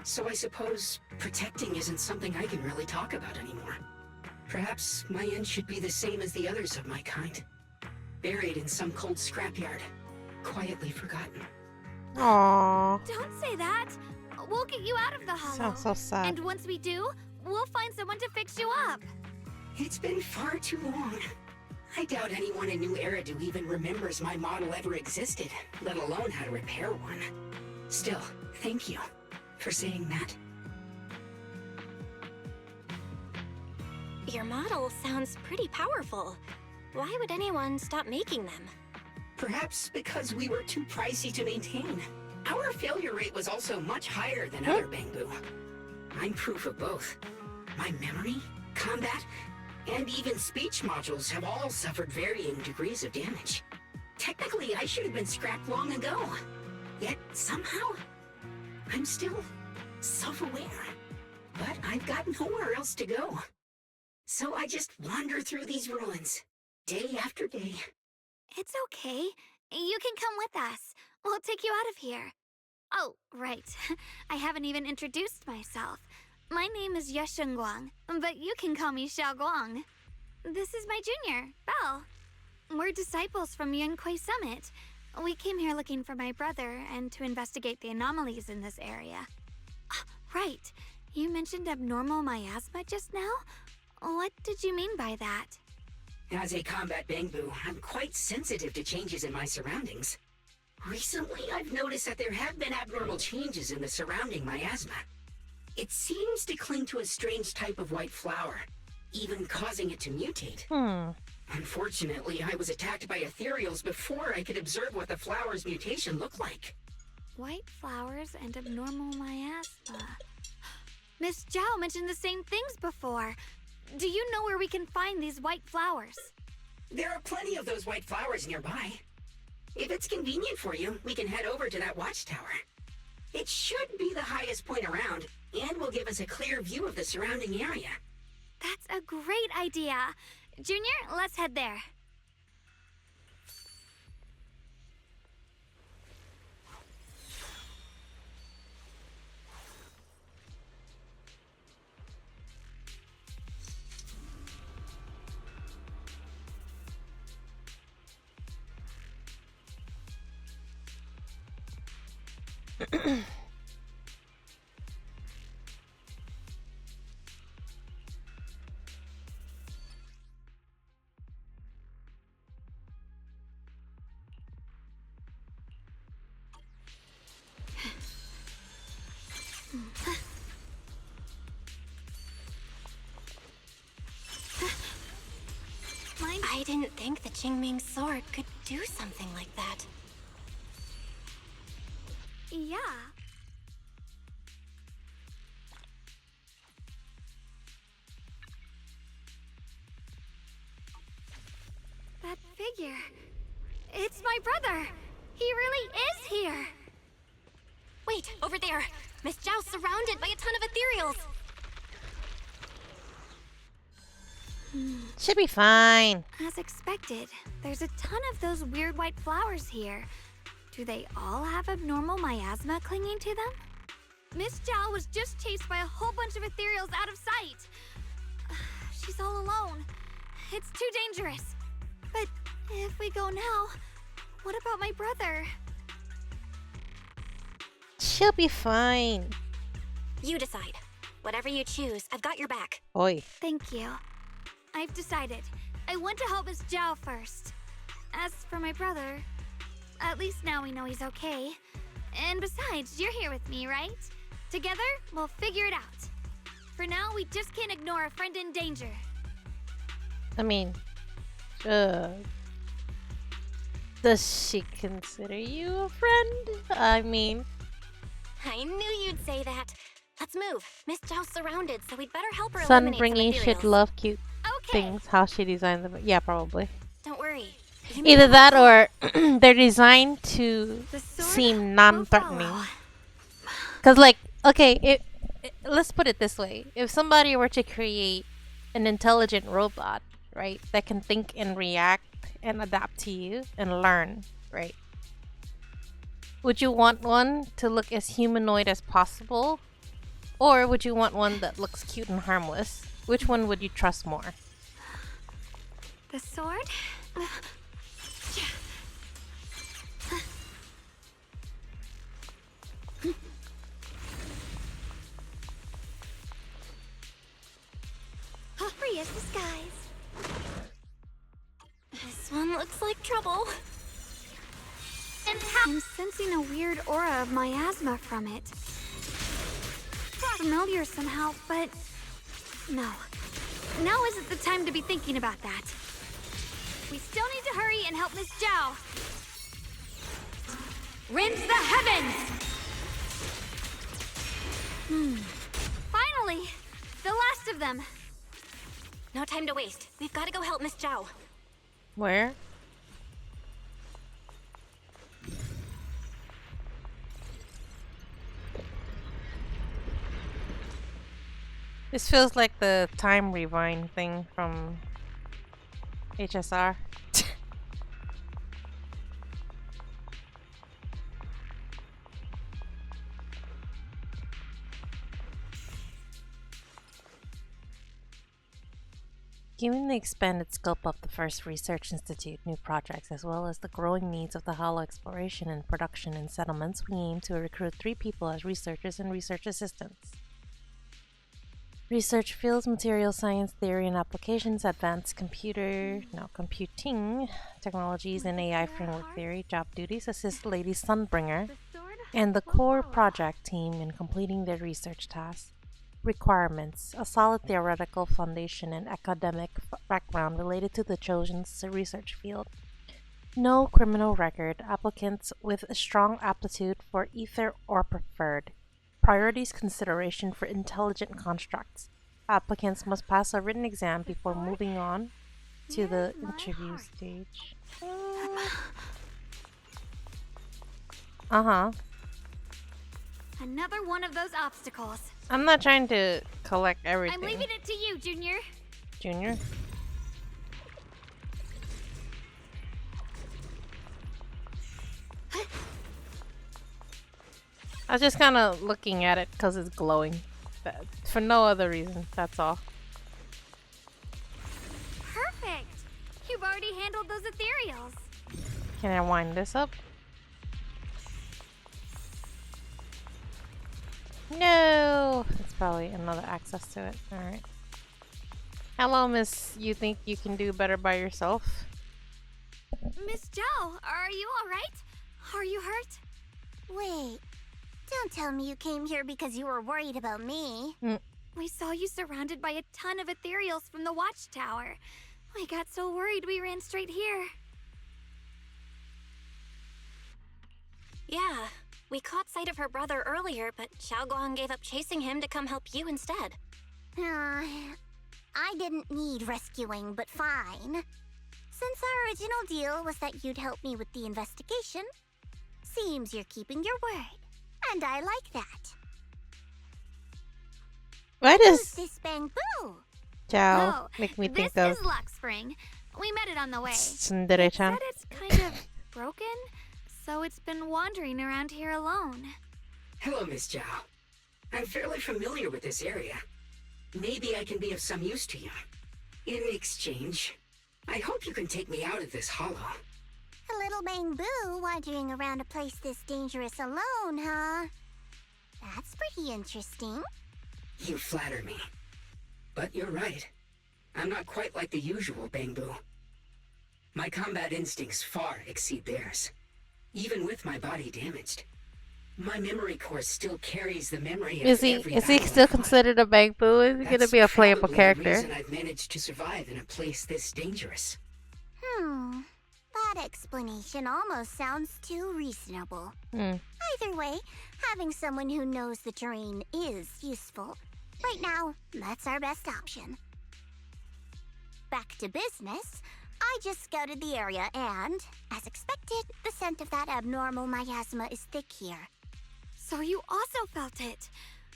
So I suppose protecting isn't something I can really talk about anymore. Perhaps my end should be the same as the others of my kind. Buried in some cold scrapyard, quietly forgotten. Aww. Don't say that. We'll get you out of the hollow. Sounds so sad. And once we do, we'll find someone to fix you up. It's been far too long. I doubt anyone in New Eridu even remembers my model ever existed, let alone how to repair one. Still, thank you for saying that. Your model sounds pretty powerful. Why would anyone stop making them? Perhaps because we were too pricey to maintain. Our failure rate was also much higher than other Bangbu. I'm proof of both. My memory, combat, and even speech modules have all suffered varying degrees of damage. Technically, I should have been scrapped long ago. Yet, somehow, I'm still self-aware. But I've got nowhere else to go. So I just wander through these ruins, day after day. It's okay. You can come with us. We'll take you out of here. Oh, right. I haven't even introduced myself. My name is Yeshengguang, but you can call me Xiaoguang. This is my junior, Belle. We're disciples from Yunquei Summit. We came here looking for my brother and to investigate the anomalies in this area. Right. You mentioned abnormal miasma just now? What did you mean by that? As a combat Bangbu, I'm quite sensitive to changes in my surroundings. Recently, I've noticed that there have been abnormal changes in the surrounding miasma. It seems to cling to a strange type of white flower, even causing it to mutate. Unfortunately, I was attacked by ethereals before I could observe what the flower's mutation looked like. White flowers and abnormal miasma. Miss Zhao mentioned the same things before. Do you know where we can find these white flowers? There are plenty of those white flowers nearby. If it's convenient for you, we can head over to that watchtower. It should be the highest point around, and will give us a clear view of the surrounding area. That's a great idea. Junior, let's head there. I I didn't think the Qingming sword could do something like that. Yeah. That figure. It's my brother. He really is here. Wait, over there. Miss Zhao's surrounded by a ton of ethereals. Should be fine. As expected, there's a ton of those weird white flowers here. Do they all have abnormal miasma clinging to them? Miss Zhao was just chased by a whole bunch of ethereals out of sight. She's all alone. It's too dangerous. But if we go now, what about my brother? She'll be fine. You decide. Whatever you choose, I've got your back. Oi. Thank you. I've decided. I want to help Miss Zhao first. As for my brother, at least now we know he's okay. And besides, you're here with me, right? Together, we'll figure it out. For now, we just can't ignore a friend in danger. I mean, does she consider you a friend? I mean, I knew you'd say that. Let's move. Miss Zhao's surrounded, so we'd better help her eliminate some Sunbringy should ethereals. love cute Okay. things. How she designed them. Yeah, probably. Don't worry. You may Either not that like or they're designed to The sword seem will non-threatening. follow. Because, like, okay, let's put it this way. If somebody were to create an intelligent robot, right, that can think and react and adapt to you and learn, right? Would you want one to look as humanoid as possible? Or would you want one that looks cute and harmless? Which one would you trust more? The sword? Free as the skies. This one looks like trouble. I'm sensing a weird aura of miasma from it. Familiar somehow, but no. Now isn't the time to be thinking about that. We still need to hurry and help Miss Zhao. Rinse the heavens! Finally! The last of them! No time to waste. We've got to go help Miss Zhao. Where? This feels like the time rewind thing from HSR. Given the expanded scope of the first research institute, new projects, as well as the growing needs of the hollow exploration and production and settlements, we aim to recruit 3 people as researchers and research assistants. Research fields: material science, theory and applications, advanced computing technologies, and AI framework theory. Job duties: assist Lady Sunbringer and the core project team in completing their research tasks. Requirements: a solid theoretical foundation and academic background related to the chosen research field. No criminal record. Applicants with a strong aptitude for either or preferred. Priorities: consideration for intelligent constructs. Applicants must pass a written exam before moving on to the interview stage. Another one of those obstacles. I'm not trying to collect everything. I'm leaving it to you, Junior. Junior? I was just kind of looking at it because it's glowing. For no other reason, that's all. Perfect! You've already handled those ethereals. Can I wind this up? No! It's probably another access to it. Alright. Hello, miss. You think you can do better by yourself? Miss Zhao, are you alright? Are you hurt? Wait. Don't tell me you came here because you were worried about me. We saw you surrounded by a ton of ethereals from the watchtower. We got so worried we ran straight here. Yeah, we caught sight of her brother earlier, but Xiaoguang gave up chasing him to come help you instead. I didn't need rescuing, but fine. Since our original deal was that you'd help me with the investigation, seems you're keeping your word, and I like that. Why Who's does this Bamboo? Chao make me think of This is Lock Spring. We met it on the way. Tsundere-chan? Said it's kind of broken, so it's been wandering around here alone. Hello, Miss Zhao. I'm fairly familiar with this area. Maybe I can be of some use to you. In exchange, I hope you can take me out of this hollow. A little Bamboo wandering around a place this dangerous alone, huh? That's pretty interesting. You flatter me. But you're right. I'm not quite like the usual Bamboo. My combat instincts far exceed theirs. Even with my body damaged, my memory core still carries the memory of every Is he battle still I fought. considered a Bamboo? Is he gonna be a playable probably the character? reason I've managed to survive in a place this dangerous. That explanation almost sounds too reasonable. Either way, having someone who knows the terrain is useful. Right now, that's our best option. Back to business. I just scouted the area and, as expected, the scent of that abnormal miasma is thick here. So you also felt it.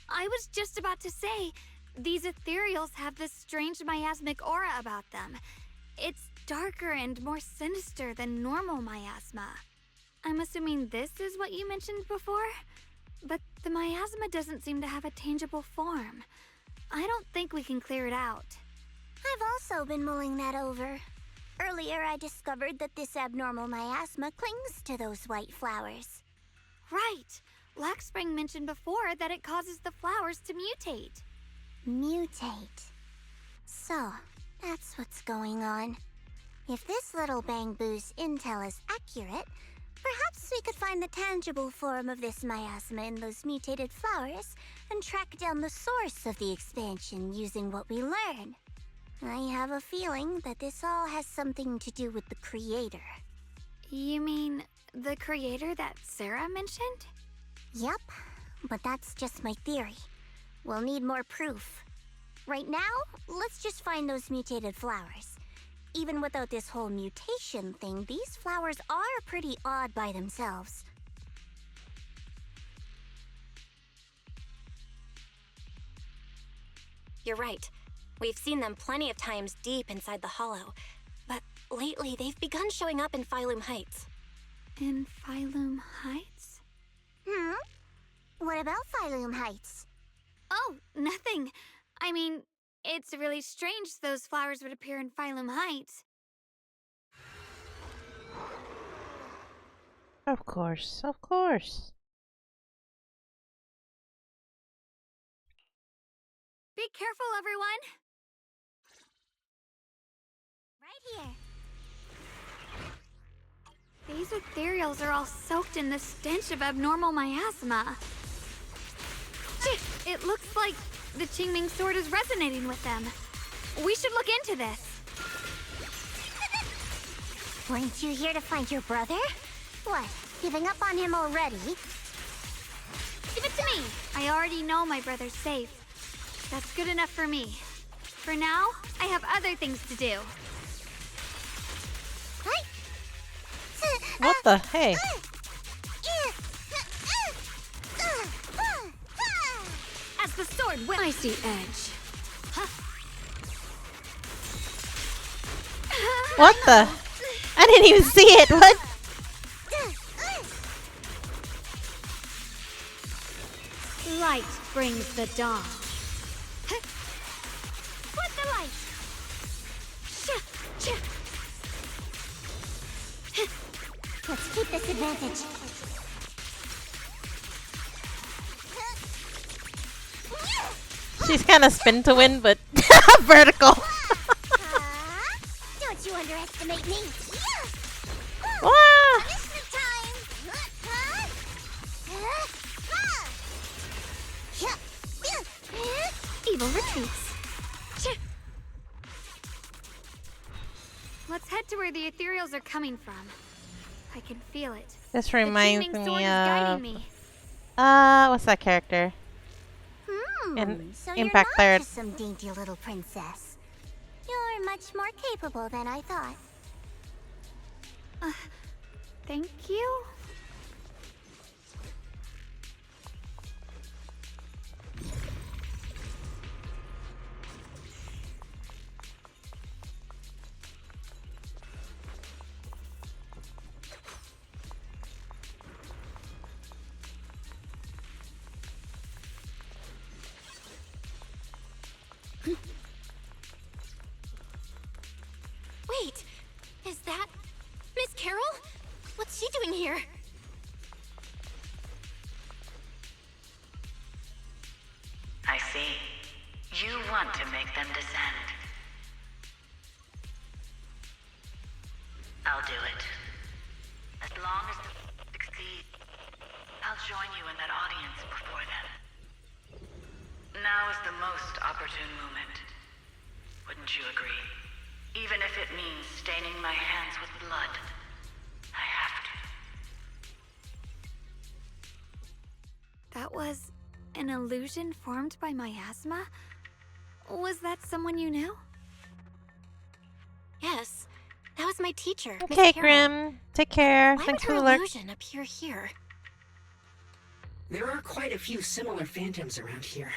I was just about to say, these ethereals have this strange miasmic aura about them. It's darker and more sinister than normal miasma. I'm assuming this is what you mentioned before? But the miasma doesn't seem to have a tangible form. I don't think we can clear it out. I've also been mulling that over. Earlier, I discovered that this abnormal miasma clings to those white flowers. Right. Black Spring mentioned before that it causes the flowers to mutate. Mutate. So, that's what's going on. If this little Bamboo's intel is accurate, perhaps we could find the tangible form of this miasma in those mutated flowers and track down the source of the expansion using what we learn. I have a feeling that this all has something to do with the creator. You mean the creator that Sarah mentioned? Yep, but that's just my theory. We'll need more proof. Right now, let's just find those mutated flowers. Even without this whole mutation thing, these flowers are pretty odd by themselves. You're right. We've seen them plenty of times deep inside the hollow. But lately, they've begun showing up in Phylum Heights. In Phylum Heights? What about Phylum Heights? Oh, nothing. I mean, it's really strange those flowers would appear in Phylum Heights. Of course, of course. Be careful, everyone! Right here. These ethereals are all soaked in the stench of abnormal miasma. It looks like the Qingming sword is resonating with them. We should look into this. Weren't you here to find your brother? What, giving up on him already? Give it to me! I already know my brother's safe. That's good enough for me. For now, I have other things to do. What the hey? As the sword will. I see edge. What the? I didn't even see it. What? Light brings the dawn. With the light. Let's keep this advantage. She's kind of spin to win, but vertical. Don't you underestimate me. Wow. Punishment time. Evil retreats. the ethereals are coming from. I can feel it. This The reminds Qingming sword me is guiding of me. what's that character? In So Impact you're not Third. just some dainty little princess. You're much more capable than I thought. Thank you. Wait, is that Miss Carol? What's she doing here? I see. You want to make them descend. I'll do it. As long as they succeed, I'll join you in that audience before them. Now is the most opportune moment. Wouldn't you agree? Even if it means staining my hands with blood, I have to. That was an illusion formed by miasma? Was that someone you knew? Yes, that was my teacher. Miss Okay, Carol. Grim. Take care. Why Thanks would for her the alert. illusion appear here? There are quite a few similar phantoms around here.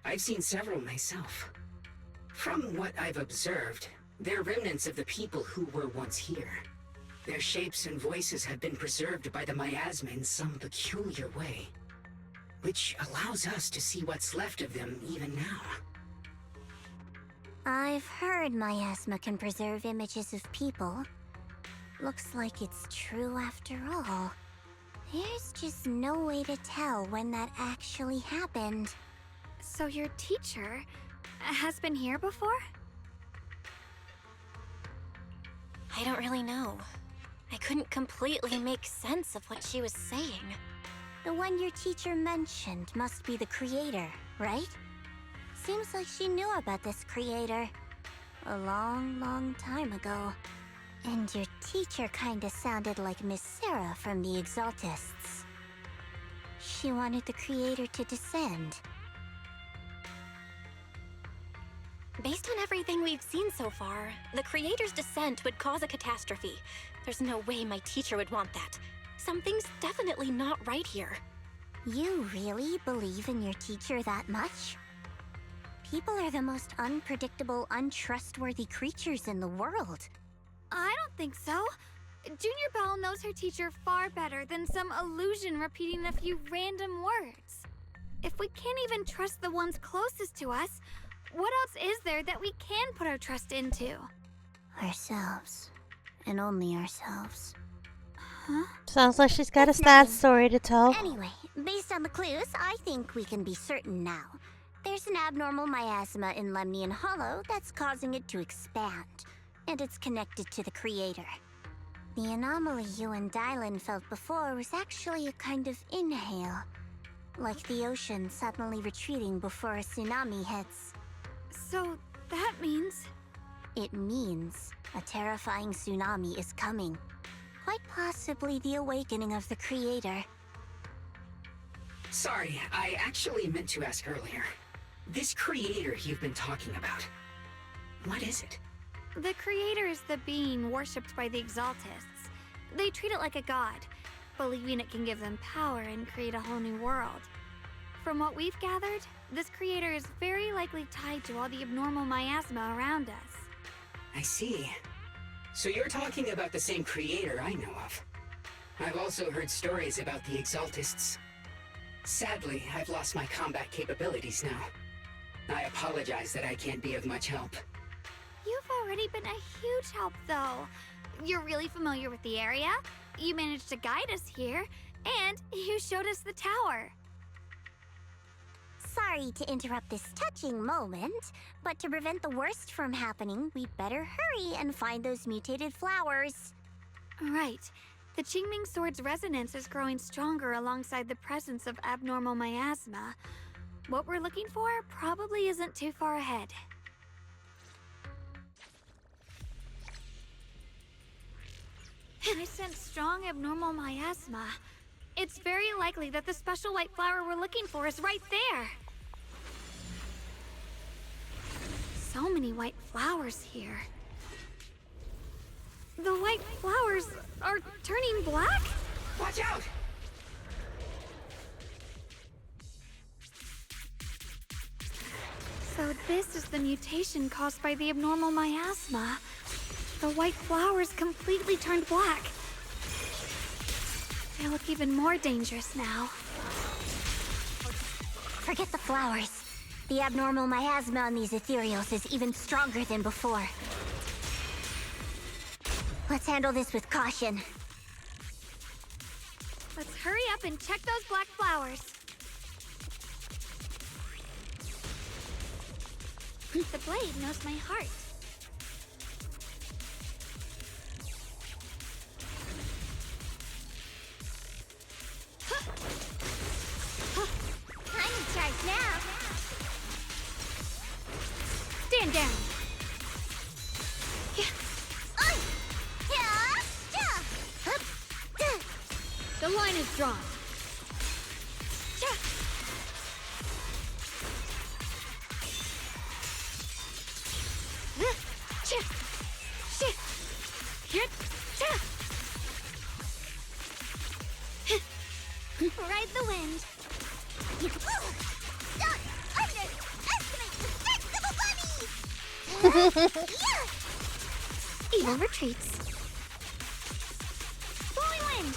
I've seen several myself. From what I've observed, they're remnants of the people who were once here. Their shapes and voices have been preserved by the miasma in some peculiar way, which allows us to see what's left of them even now. I've heard miasma can preserve images of people. Looks like it's true after all. There's just no way to tell when that actually happened. So your teacher has been here before? I don't really know. I couldn't completely make sense of what she was saying. The one your teacher mentioned must be the creator, right? Seems like she knew about this creator a long, long time ago. And your teacher kinda sounded like Miss Sarah from the Exaltists. She wanted the creator to descend. Based on everything we've seen so far, the creator's descent would cause a catastrophe. There's no way my teacher would want that. Something's definitely not right here. You really believe in your teacher that much? People are the most unpredictable, untrustworthy creatures in the world. I don't think so. Junior Belle knows her teacher far better than some illusion repeating a few random words. If we can't even trust the ones closest to us, what else is there that we can put our trust into? Ourselves. And only ourselves. Huh? Sounds like she's got a That's sad nothing. story to tell. Anyway, based on the clues, I think we can be certain now. There's an abnormal miasma in Lemnian Hollow that's causing it to expand, and it's connected to the creator. The anomaly you and Dylan felt before was actually a kind of inhale, like the ocean suddenly retreating before a tsunami hits. So that means... It means a terrifying tsunami is coming. Quite possibly the awakening of the creator. Sorry, I actually meant to ask earlier. This creator you've been talking about, what is it? The creator is the being worshipped by the Exaltists. They treat it like a god, believing it can give them power and create a whole new world. From what we've gathered, this creator is very likely tied to all the abnormal miasma around us. I see. So you're talking about the same creator I know of. I've also heard stories about the Exaltists. Sadly, I've lost my combat capabilities now. I apologize that I can't be of much help. You've already been a huge help, though. You're really familiar with the area, you managed to guide us here, and you showed us the tower. Sorry to interrupt this touching moment, but to prevent the worst from happening, we'd better hurry and find those mutated flowers. Right. The Qingming Sword's resonance is growing stronger alongside the presence of abnormal miasma. What we're looking for probably isn't too far ahead. And I sense strong abnormal miasma. It's very likely that the special white flower we're looking for is right there. So many white flowers here. The white flowers are turning black? Watch out! So this is the mutation caused by the abnormal miasma. The white flowers completely turned black. They look even more dangerous now. Forget the flowers. The abnormal miasma on these ethereals is even stronger than before. Let's handle this with caution. Let's hurry up and check those black flowers. The blade knows my heart. I'm in charge now. Stand down. The line is drawn. Ride the wind. Don't underestimate the strength of a bunny! Evil retreats. Blowing wind.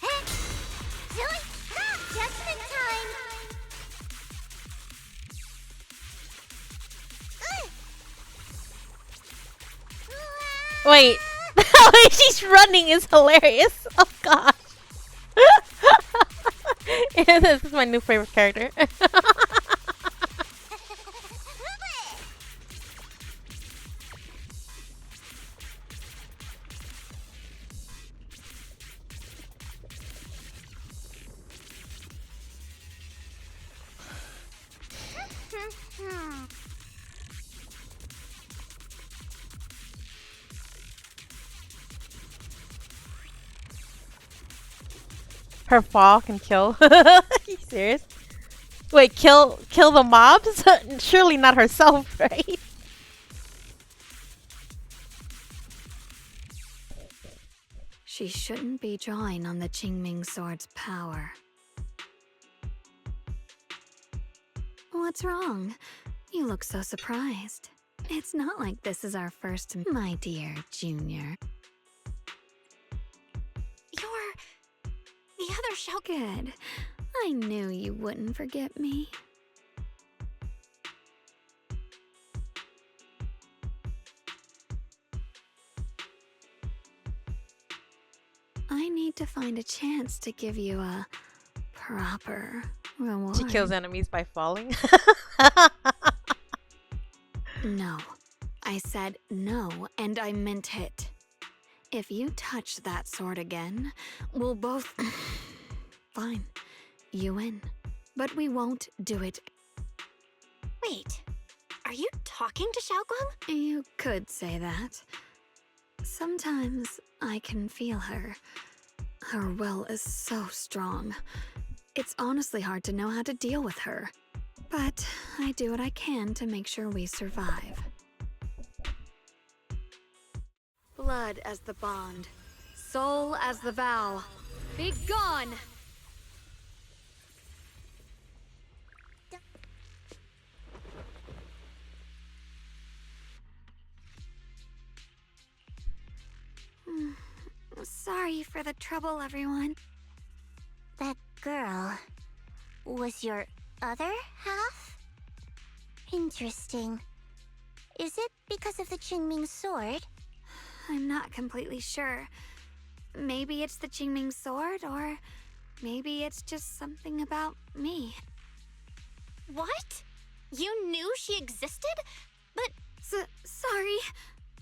Hey, Zoe, just in time. Wait, the way she's running is hilarious. Oh gosh. Yeah, this is my new favorite character. Her fall can kill. Are you serious? Wait, kill the mobs? Surely not herself, right? She shouldn't be drawing on the Qingming sword's power. What's wrong? You look so surprised. It's not like this is our first, my dear Junior. You're the other Ch6. Good. I knew you wouldn't forget me. I need to find a chance to give you a proper reward. She kills enemies by falling. No. I said no, and I meant it. If you touch that sword again, we'll both... Fine. You win. But we won't do it. Wait, are you talking to Xiaoguang? You could say that. Sometimes I can feel her. Her will is so strong. It's honestly hard to know how to deal with her. But I do what I can to make sure we survive. Blood as the bond. Soul as the vow. Be gone! Sorry for the trouble, everyone. That girl was your other half? Interesting. Is it because of the Qingming sword? I'm not completely sure. Maybe it's the Qingming sword, or maybe it's just something about me. What? You knew she existed? But... Sorry.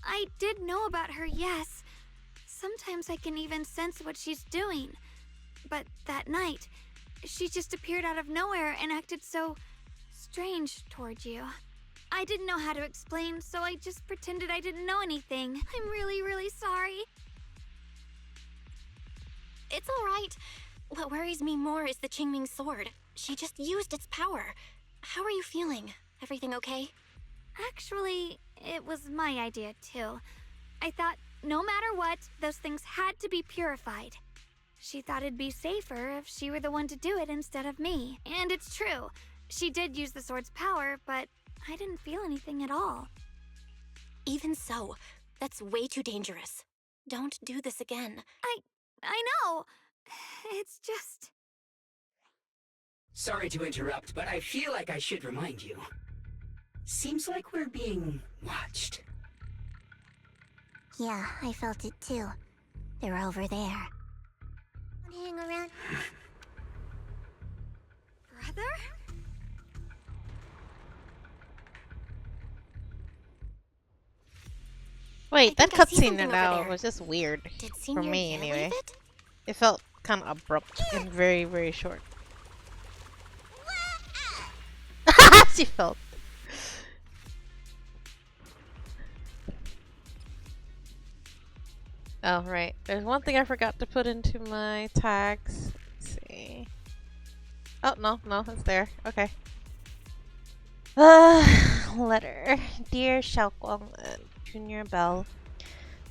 I did know about her, yes. Sometimes I can even sense what she's doing. But that night, she just appeared out of nowhere and acted so strange toward you. I didn't know how to explain, so I just pretended I didn't know anything. I'm really, really sorry. It's alright. What worries me more is the Qingming sword. She just used its power. How are you feeling? Everything okay? Actually, it was my idea too. I thought no matter what, those things had to be purified. She thought it'd be safer if she were the one to do it instead of me. And it's true. She did use the sword's power, but I didn't feel anything at all. Even so, that's way too dangerous. Don't do this again. I know. It's just... Sorry to interrupt, but I feel like I should remind you. Seems like we're being watched. Yeah, I felt it too. They're over there. Wanna hang around? Brother? Wait, that think I see cutscene something over now there. was just weird. Did For Senior me, Ye anyway. leave it? It felt kind of abrupt and very, very short. She felt. Oh, right. There's one thing I forgot to put into my tags. Let's see. Oh, no, it's there. Okay. Letter. Dear Xiaoguang and Junior Bell,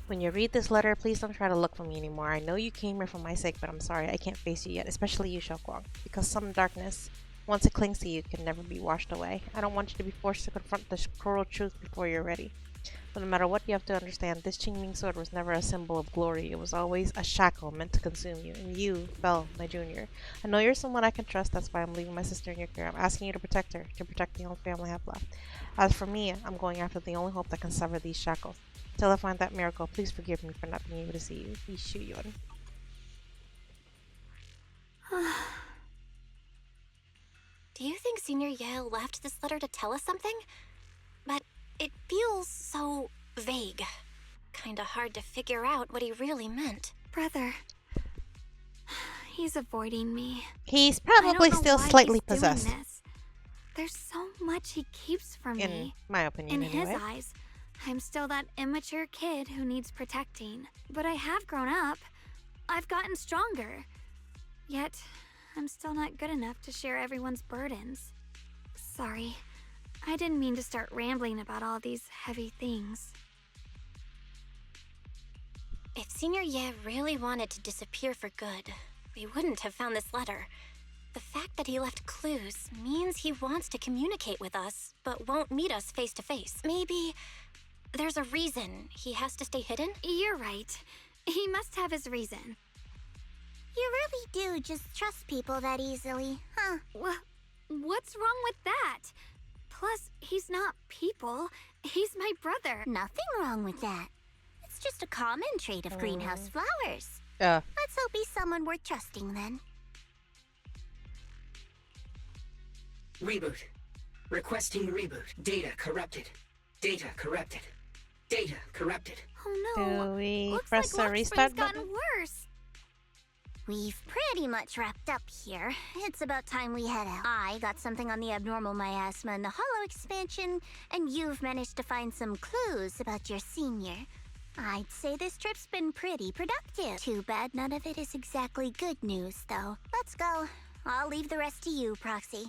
when you read this letter, please don't try to look for me anymore. I know you came here for my sake, but I'm sorry, I can't face you yet, especially you, Xiaoguang, because some darkness, once it clings to you, can never be washed away. I don't want you to be forced to confront this cruel truth before you're ready. But no matter what, you have to understand, this Qingming sword was never a symbol of glory. It was always a shackle meant to consume you. And you, Belle, my junior. I know you're someone I can trust, that's why I'm leaving my sister in your care. I'm asking you to protect her, to protect the only family I have left. As for me, I'm going after the only hope that can sever these shackles. Till I find that miracle, please forgive me for not being able to see you. Yi Shuyun. Do you think Senior Ye left this letter to tell us something? But it feels so vague. Kinda hard to figure out what he really meant. Brother. He's avoiding me. He's I probably don't know still why slightly he's doing possessed. this. There's so much he keeps from In me. my opinion, In his anyway. eyes, I'm still that immature kid who needs protecting. But I have grown up. I've gotten stronger. Yet, I'm still not good enough to share everyone's burdens. Sorry. I didn't mean to start rambling about all these heavy things. If Senior Ye really wanted to disappear for good, we wouldn't have found this letter. The fact that he left clues means he wants to communicate with us, but won't meet us face to face. Maybe there's a reason he has to stay hidden? You're right. He must have his reason. You really do just trust people that easily, huh? What's wrong with that? Plus, he's not people. He's my brother. Nothing wrong with that. It's just a common trait of greenhouse flowers. Let's hope he's someone worth trusting then. Reboot. Requesting reboot. Data corrupted. Data corrupted. Data corrupted. Oh no. Do we Looks press like the restart Lockspring's gotten button? worse. We've pretty much wrapped up here. It's about time we head out. I got something on the abnormal miasma and the hollow expansion, and you've managed to find some clues about your senior. I'd say this trip's been pretty productive. Too bad none of it is exactly good news, though. Let's go. I'll leave the rest to you, Proxy.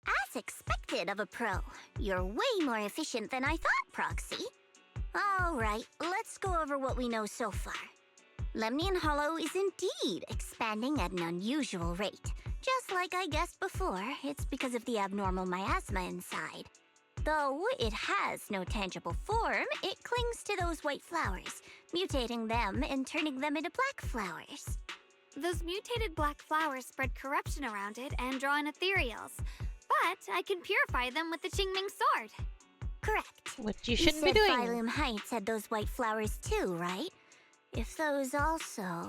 As expected of a pro, you're way more efficient than I thought, Proxy. Alright, let's go over what we know so far. Lemnian Hollow is indeed expanding at an unusual rate. Just like I guessed before, it's because of the abnormal miasma inside. Though it has no tangible form, it clings to those white flowers, mutating them and turning them into black flowers. Those mutated black flowers spread corruption around it and draw in ethereals. But I can purify them with the Qingming sword. Correct. Which you shouldn't be doing. Phylum Heights had those white flowers too, right? if those also...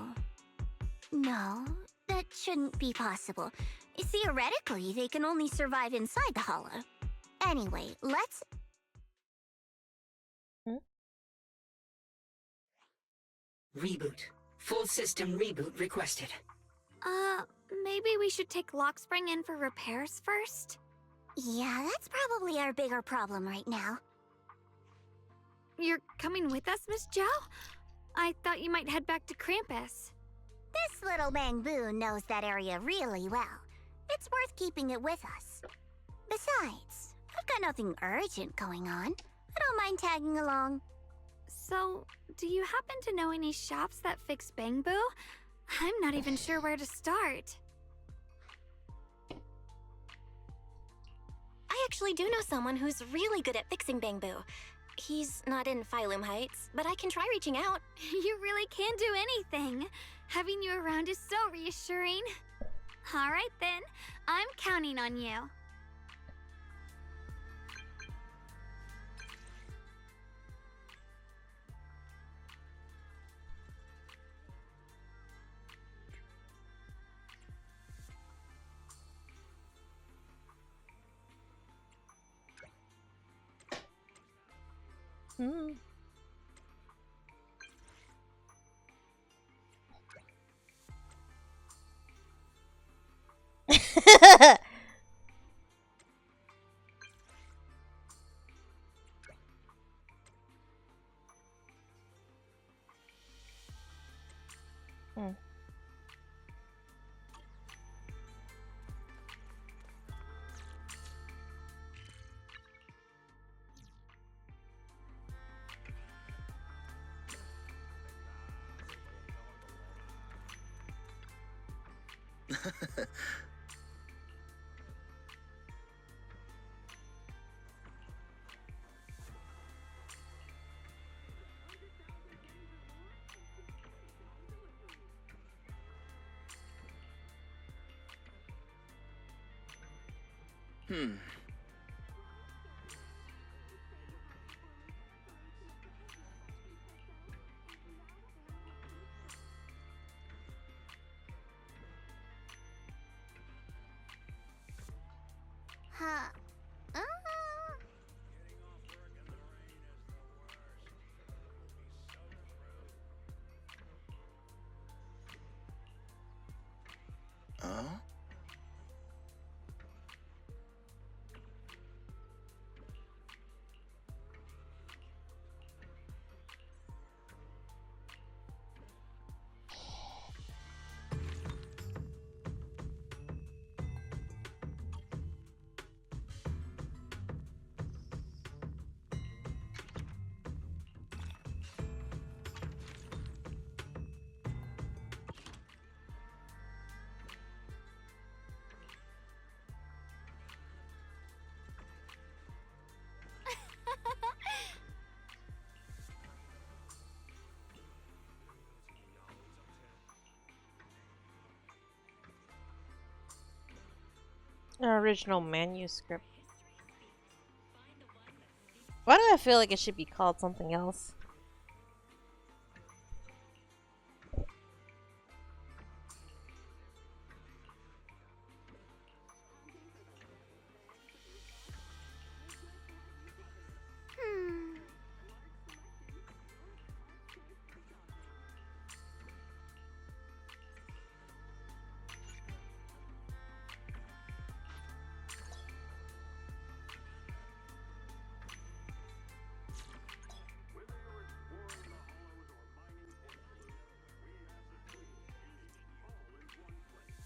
No, that shouldn't be possible. Theoretically, they can only survive inside the hollow. Anyway, let's... Reboot. Full system reboot requested. Maybe we should take Lockspring in for repairs first? Yeah, that's probably our bigger problem right now. You're coming with us, Miss Zhao? I thought you might head back to Krampus. This little Bangbu knows that area really well. It's worth keeping it with us. Besides, I've got nothing urgent going on. I don't mind tagging along. So, do you happen to know any shops that fix Bangbu? I'm not even sure where to start. I actually do know someone who's really good at fixing Bangbu. He's not in Phylum Heights, but I can try reaching out. You really can do anything. Having you around is so reassuring. All right then, I'm counting on you. Huh. Original manuscript. Why do I feel like it should be called something else?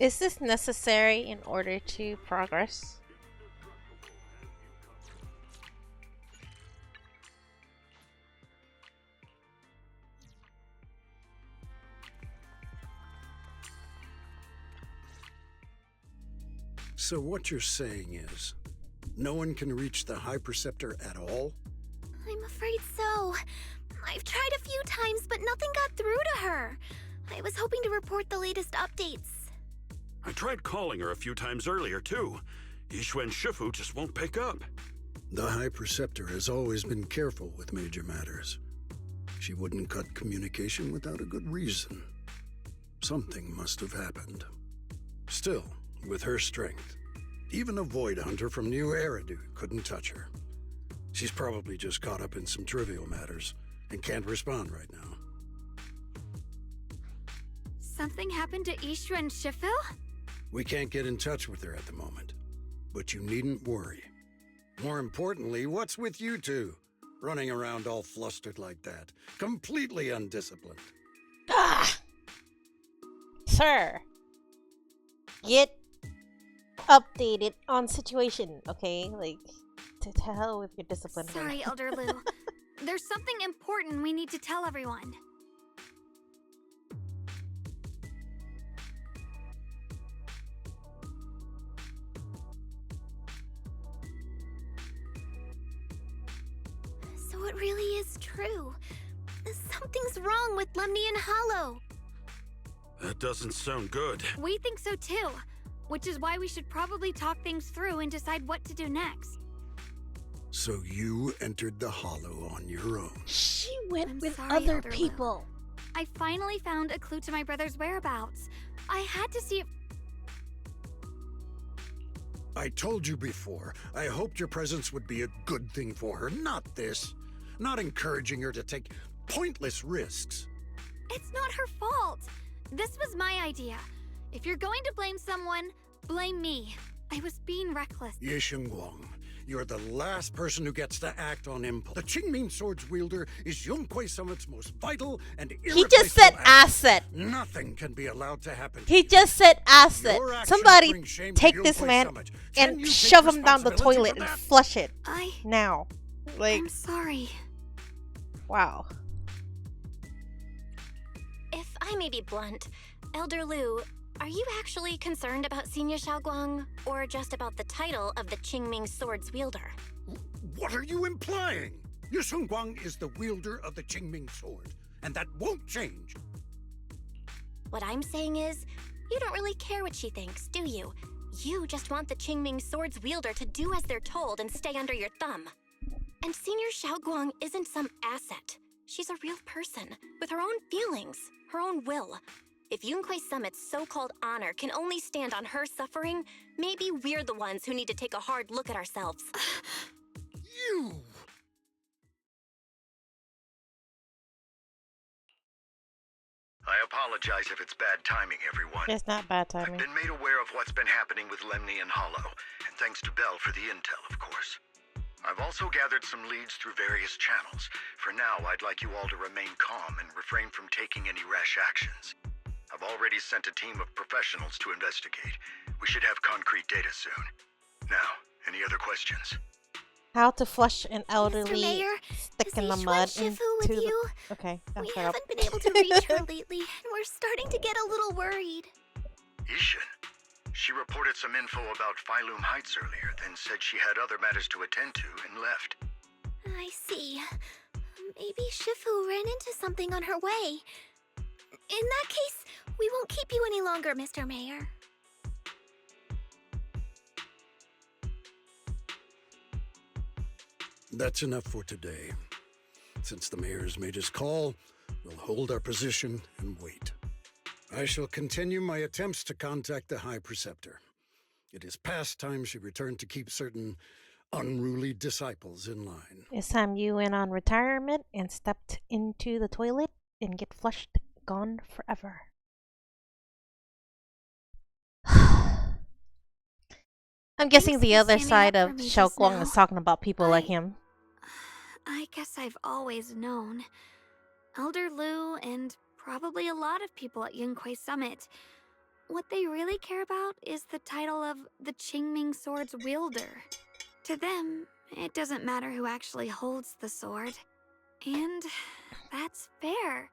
Is this necessary in order to progress? So what you're saying is, no one can reach the High Preceptor at all? I'm afraid so. I've tried a few times, but nothing got through to her. I was hoping to report the latest updates. I tried calling her a few times earlier, too. Yixuan Shifu just won't pick up. The High Preceptor has always been careful with major matters. She wouldn't cut communication without a good reason. Something must have happened. Still, with her strength, even a void hunter from New Eridu couldn't touch her. She's probably just caught up in some trivial matters and can't respond right now. Something happened to Ishu and Shifu? We can't get in touch with her at the moment, but you needn't worry. More importantly, what's with you two? Running around all flustered like that. Completely undisciplined. Ah! Sir, get updated on situation, okay? Like, to hell with your discipline. Sorry, Elder Lu. There's something important we need to tell everyone. So it really is true. Something's wrong with Lemny and Hollow. That doesn't sound good. We think so too, which is why we should probably talk things through and decide what to do next. So you entered the Hollow on your own. She went I'm with sorry, other Elder Lu. people. I finally found a clue to my brother's whereabouts. I had to see if... I told you before, I hoped your presence would be a good thing for her, not this. Not encouraging her to take pointless risks. It's not her fault. This was my idea. If you're going to blame someone, blame me. I was being reckless. Ye Shengguang, you're the last person who gets to act on impulse. The Qingming Sword's wielder is Yunquei Summit's most vital and irreplaceable He just said asset. Nothing can be allowed to happen. He just said asset. Your actions Somebody bring shame to take this Yunquei man Summit. Can and you take shove him down the responsibility toilet for and that? flush it. Now. Like, I'm sorry. wow. If I may be blunt, Elder Lu, are you actually concerned about Senior Xiaoguang, or just about the title of the Qingming Sword's wielder? What are you implying? Ye Shengguang is the wielder of the Qingming Sword, and that won't change. What I'm saying is, you don't really care what she thinks, do you? You just want the Qingming Sword's wielder to do as they're told and stay under your thumb. And Senior Xiaoguang isn't some asset. She's a real person, with her own feelings, her own will. If Yunquei Summit's so-called honor can only stand on her suffering, maybe we're the ones who need to take a hard look at ourselves. You! I apologize if it's bad timing, everyone. It's not bad timing. I've been made aware of what's been happening with Lemny and Hollow, and thanks to Belle for the intel, of course. I've also gathered some leads through various channels. For now, I'd like you all to remain calm and refrain from taking any rash actions. I've already sent a team of professionals to investigate. We should have concrete data soon. Now, any other questions? How to flush an elderly Mr. Mayor, stick is in the Ishu mud and Shifu with into the... you? Okay, We shut up. haven't been able to reach her lately, and we're starting to get a little worried. Ishin. She reported some info about Phylum Heights earlier, then said she had other matters to attend to and left. I see. Maybe Shifu ran into something on her way. In that case, we won't keep you any longer, Mr. Mayor. That's enough for today. Since the mayor's made his call, we'll hold our position and wait. I shall continue my attempts to contact the High Preceptor. It is past time she returned to keep certain unruly disciples in line. It's time you went on retirement and stepped into the toilet and get flushed, gone forever. I'm guessing Thanks the for other standing side up of for me Xiao just Guang now. is talking about people like him. I guess I've always known. Elder Lu and probably a lot of people at Yunquei Summit. What they really care about is the title of the Qingming Sword's wielder. To them, it doesn't matter who actually holds the sword. And that's fair.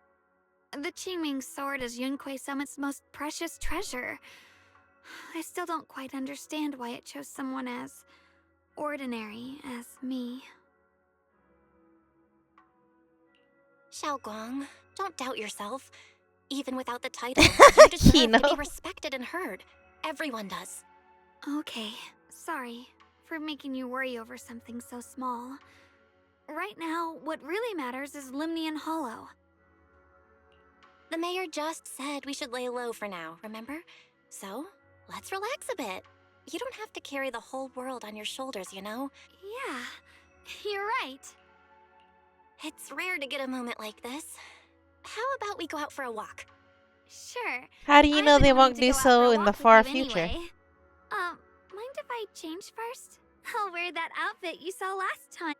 The Qingming Sword is Yunquei Summit's most precious treasure. I still don't quite understand why it chose someone as ordinary as me. Xiaoguang, don't doubt yourself. Even without the title, you deserve to Kino. be respected and heard. Everyone does. Okay, sorry for making you worry over something so small. right now, what really matters is Limnian Hollow. The mayor just said we should lay low for now, remember? So, let's relax a bit. You don't have to carry the whole world on your shoulders, you know? Yeah, you're right. It's rare to get a moment like this. How about we go out for a walk? Sure. How do you know I've they been won't wanting to do go out so for a in the walk with far you future? anyway. Mind if I change first? I'll wear that outfit you saw last time.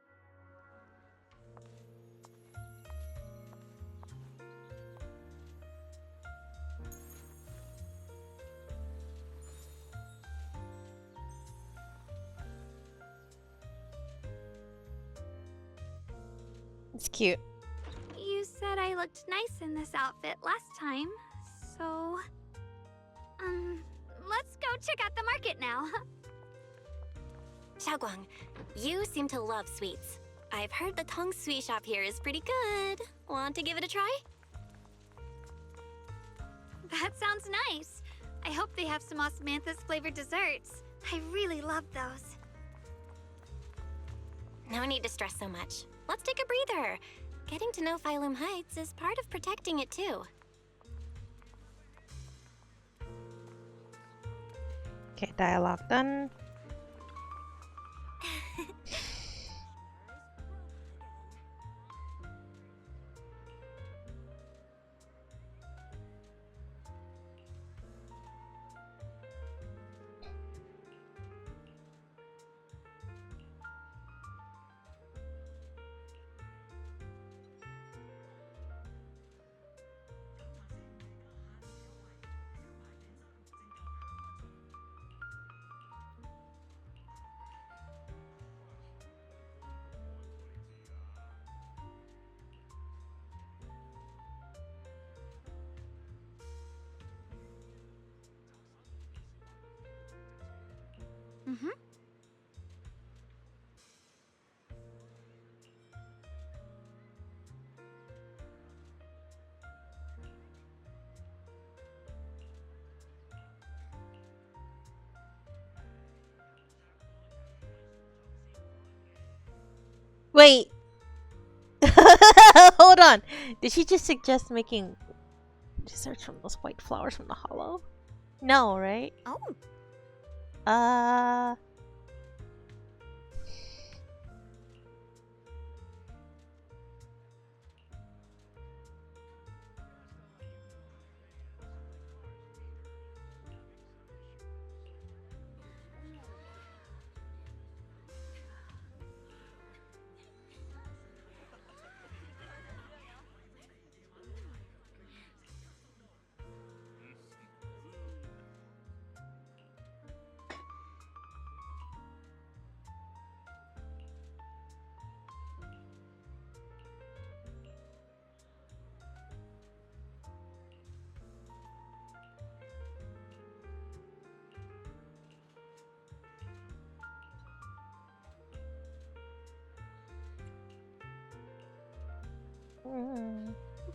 It's cute. You said I looked nice in this outfit last time, so... let's go check out the market now. Xiaoguang, you seem to love sweets. I've heard the Tong Sweet shop here is pretty good. Want to give it a try? That sounds nice. I hope they have some osmanthus flavored desserts. I really love those. No need to stress so much. Let's take a breather. Getting to know Phylum Heights is part of protecting it too. Okay, dialogue done. Mm-hmm. Wait! Hold on! Did she just suggest making research from those white flowers from the hollow? No, right? Oh.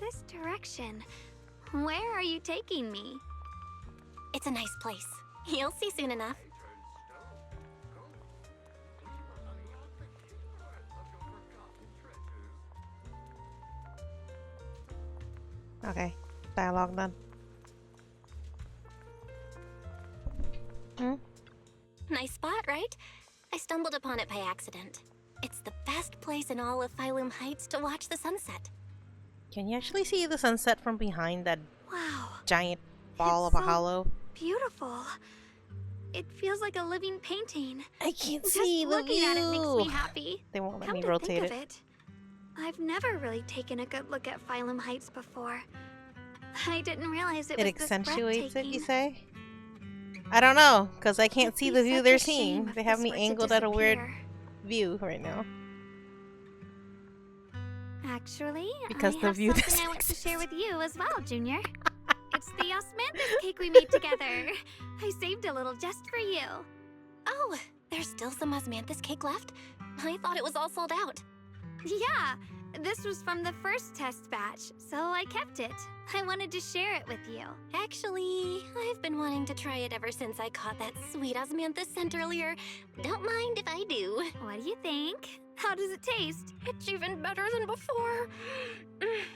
This direction. Where are you taking me? It's a nice place. You'll see soon enough. Okay, dialogue done. Nice spot, right? I stumbled upon it by accident. It's the best place in all of Phylum Heights to watch the sunset. Can you actually see the sunset from behind that Wow. giant ball It's of a so hollow? Beautiful. It feels like a living painting. I can't Just see the looking at it makes view. me happy. They won't let Come me to rotate think it. of it, I've never really taken a good look at Phylum Heights before. I didn't realize it It was this accentuates it, you breathtaking. say? I don't know, because I can't It'd see be the view such they're a shame seeing. if They have this me were to angled at a weird disappear. view right now. Actually, Because I the have view something doesn't I want to share exist. with you as well, Junior. It's the osmanthus cake we made together. I saved a little just for you. Oh, there's still some osmanthus cake left? I thought it was all sold out. Yeah, this was from the first test batch, so I kept it. I wanted to share it with you. Actually, I've been wanting to try it ever since I caught that sweet osmanthus scent earlier. Don't mind if I do. What do you think? How does it taste? It's even better than before.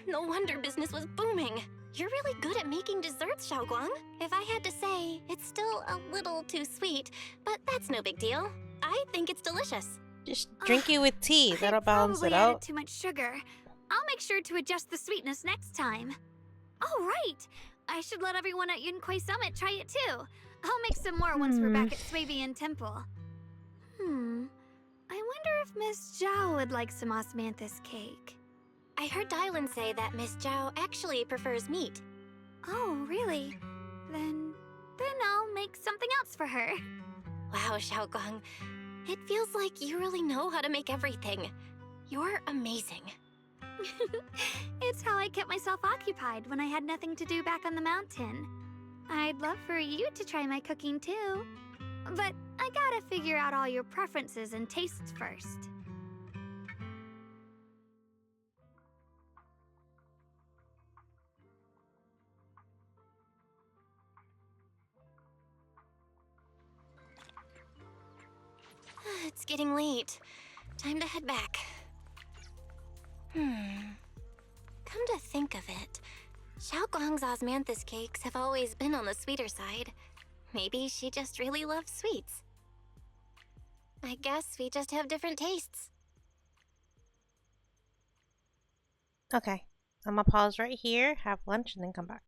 No wonder business was booming. You're really good at making desserts, Xiaoguang. If I had to say, it's still a little too sweet, but that's no big deal. I think it's delicious. Just drink it with tea. That'll balance it Probably added out. too much sugar. I'll make sure to adjust the sweetness next time. Oh, right! I should let everyone at Yunquay Summit try it too. I'll make some more once we're back at Swabian Temple. I wonder if Miss Zhao would like some osmanthus cake. I heard Dylan say that Miss Zhao actually prefers meat. Oh, really? Then I'll make something else for her. Wow, Xiaoguang. It feels like you really know how to make everything. You're amazing. It's how I kept myself occupied when I had nothing to do back on the mountain. I'd love for you to try my cooking too. But I gotta figure out all your preferences and tastes first. It's getting late. Time to head back. Come to think of it, Xiaoguang's osmanthus cakes have always been on the sweeter side. Maybe she just really loves sweets. I guess we just have different tastes. Okay. I'm gonna pause right here, have lunch, and then come back.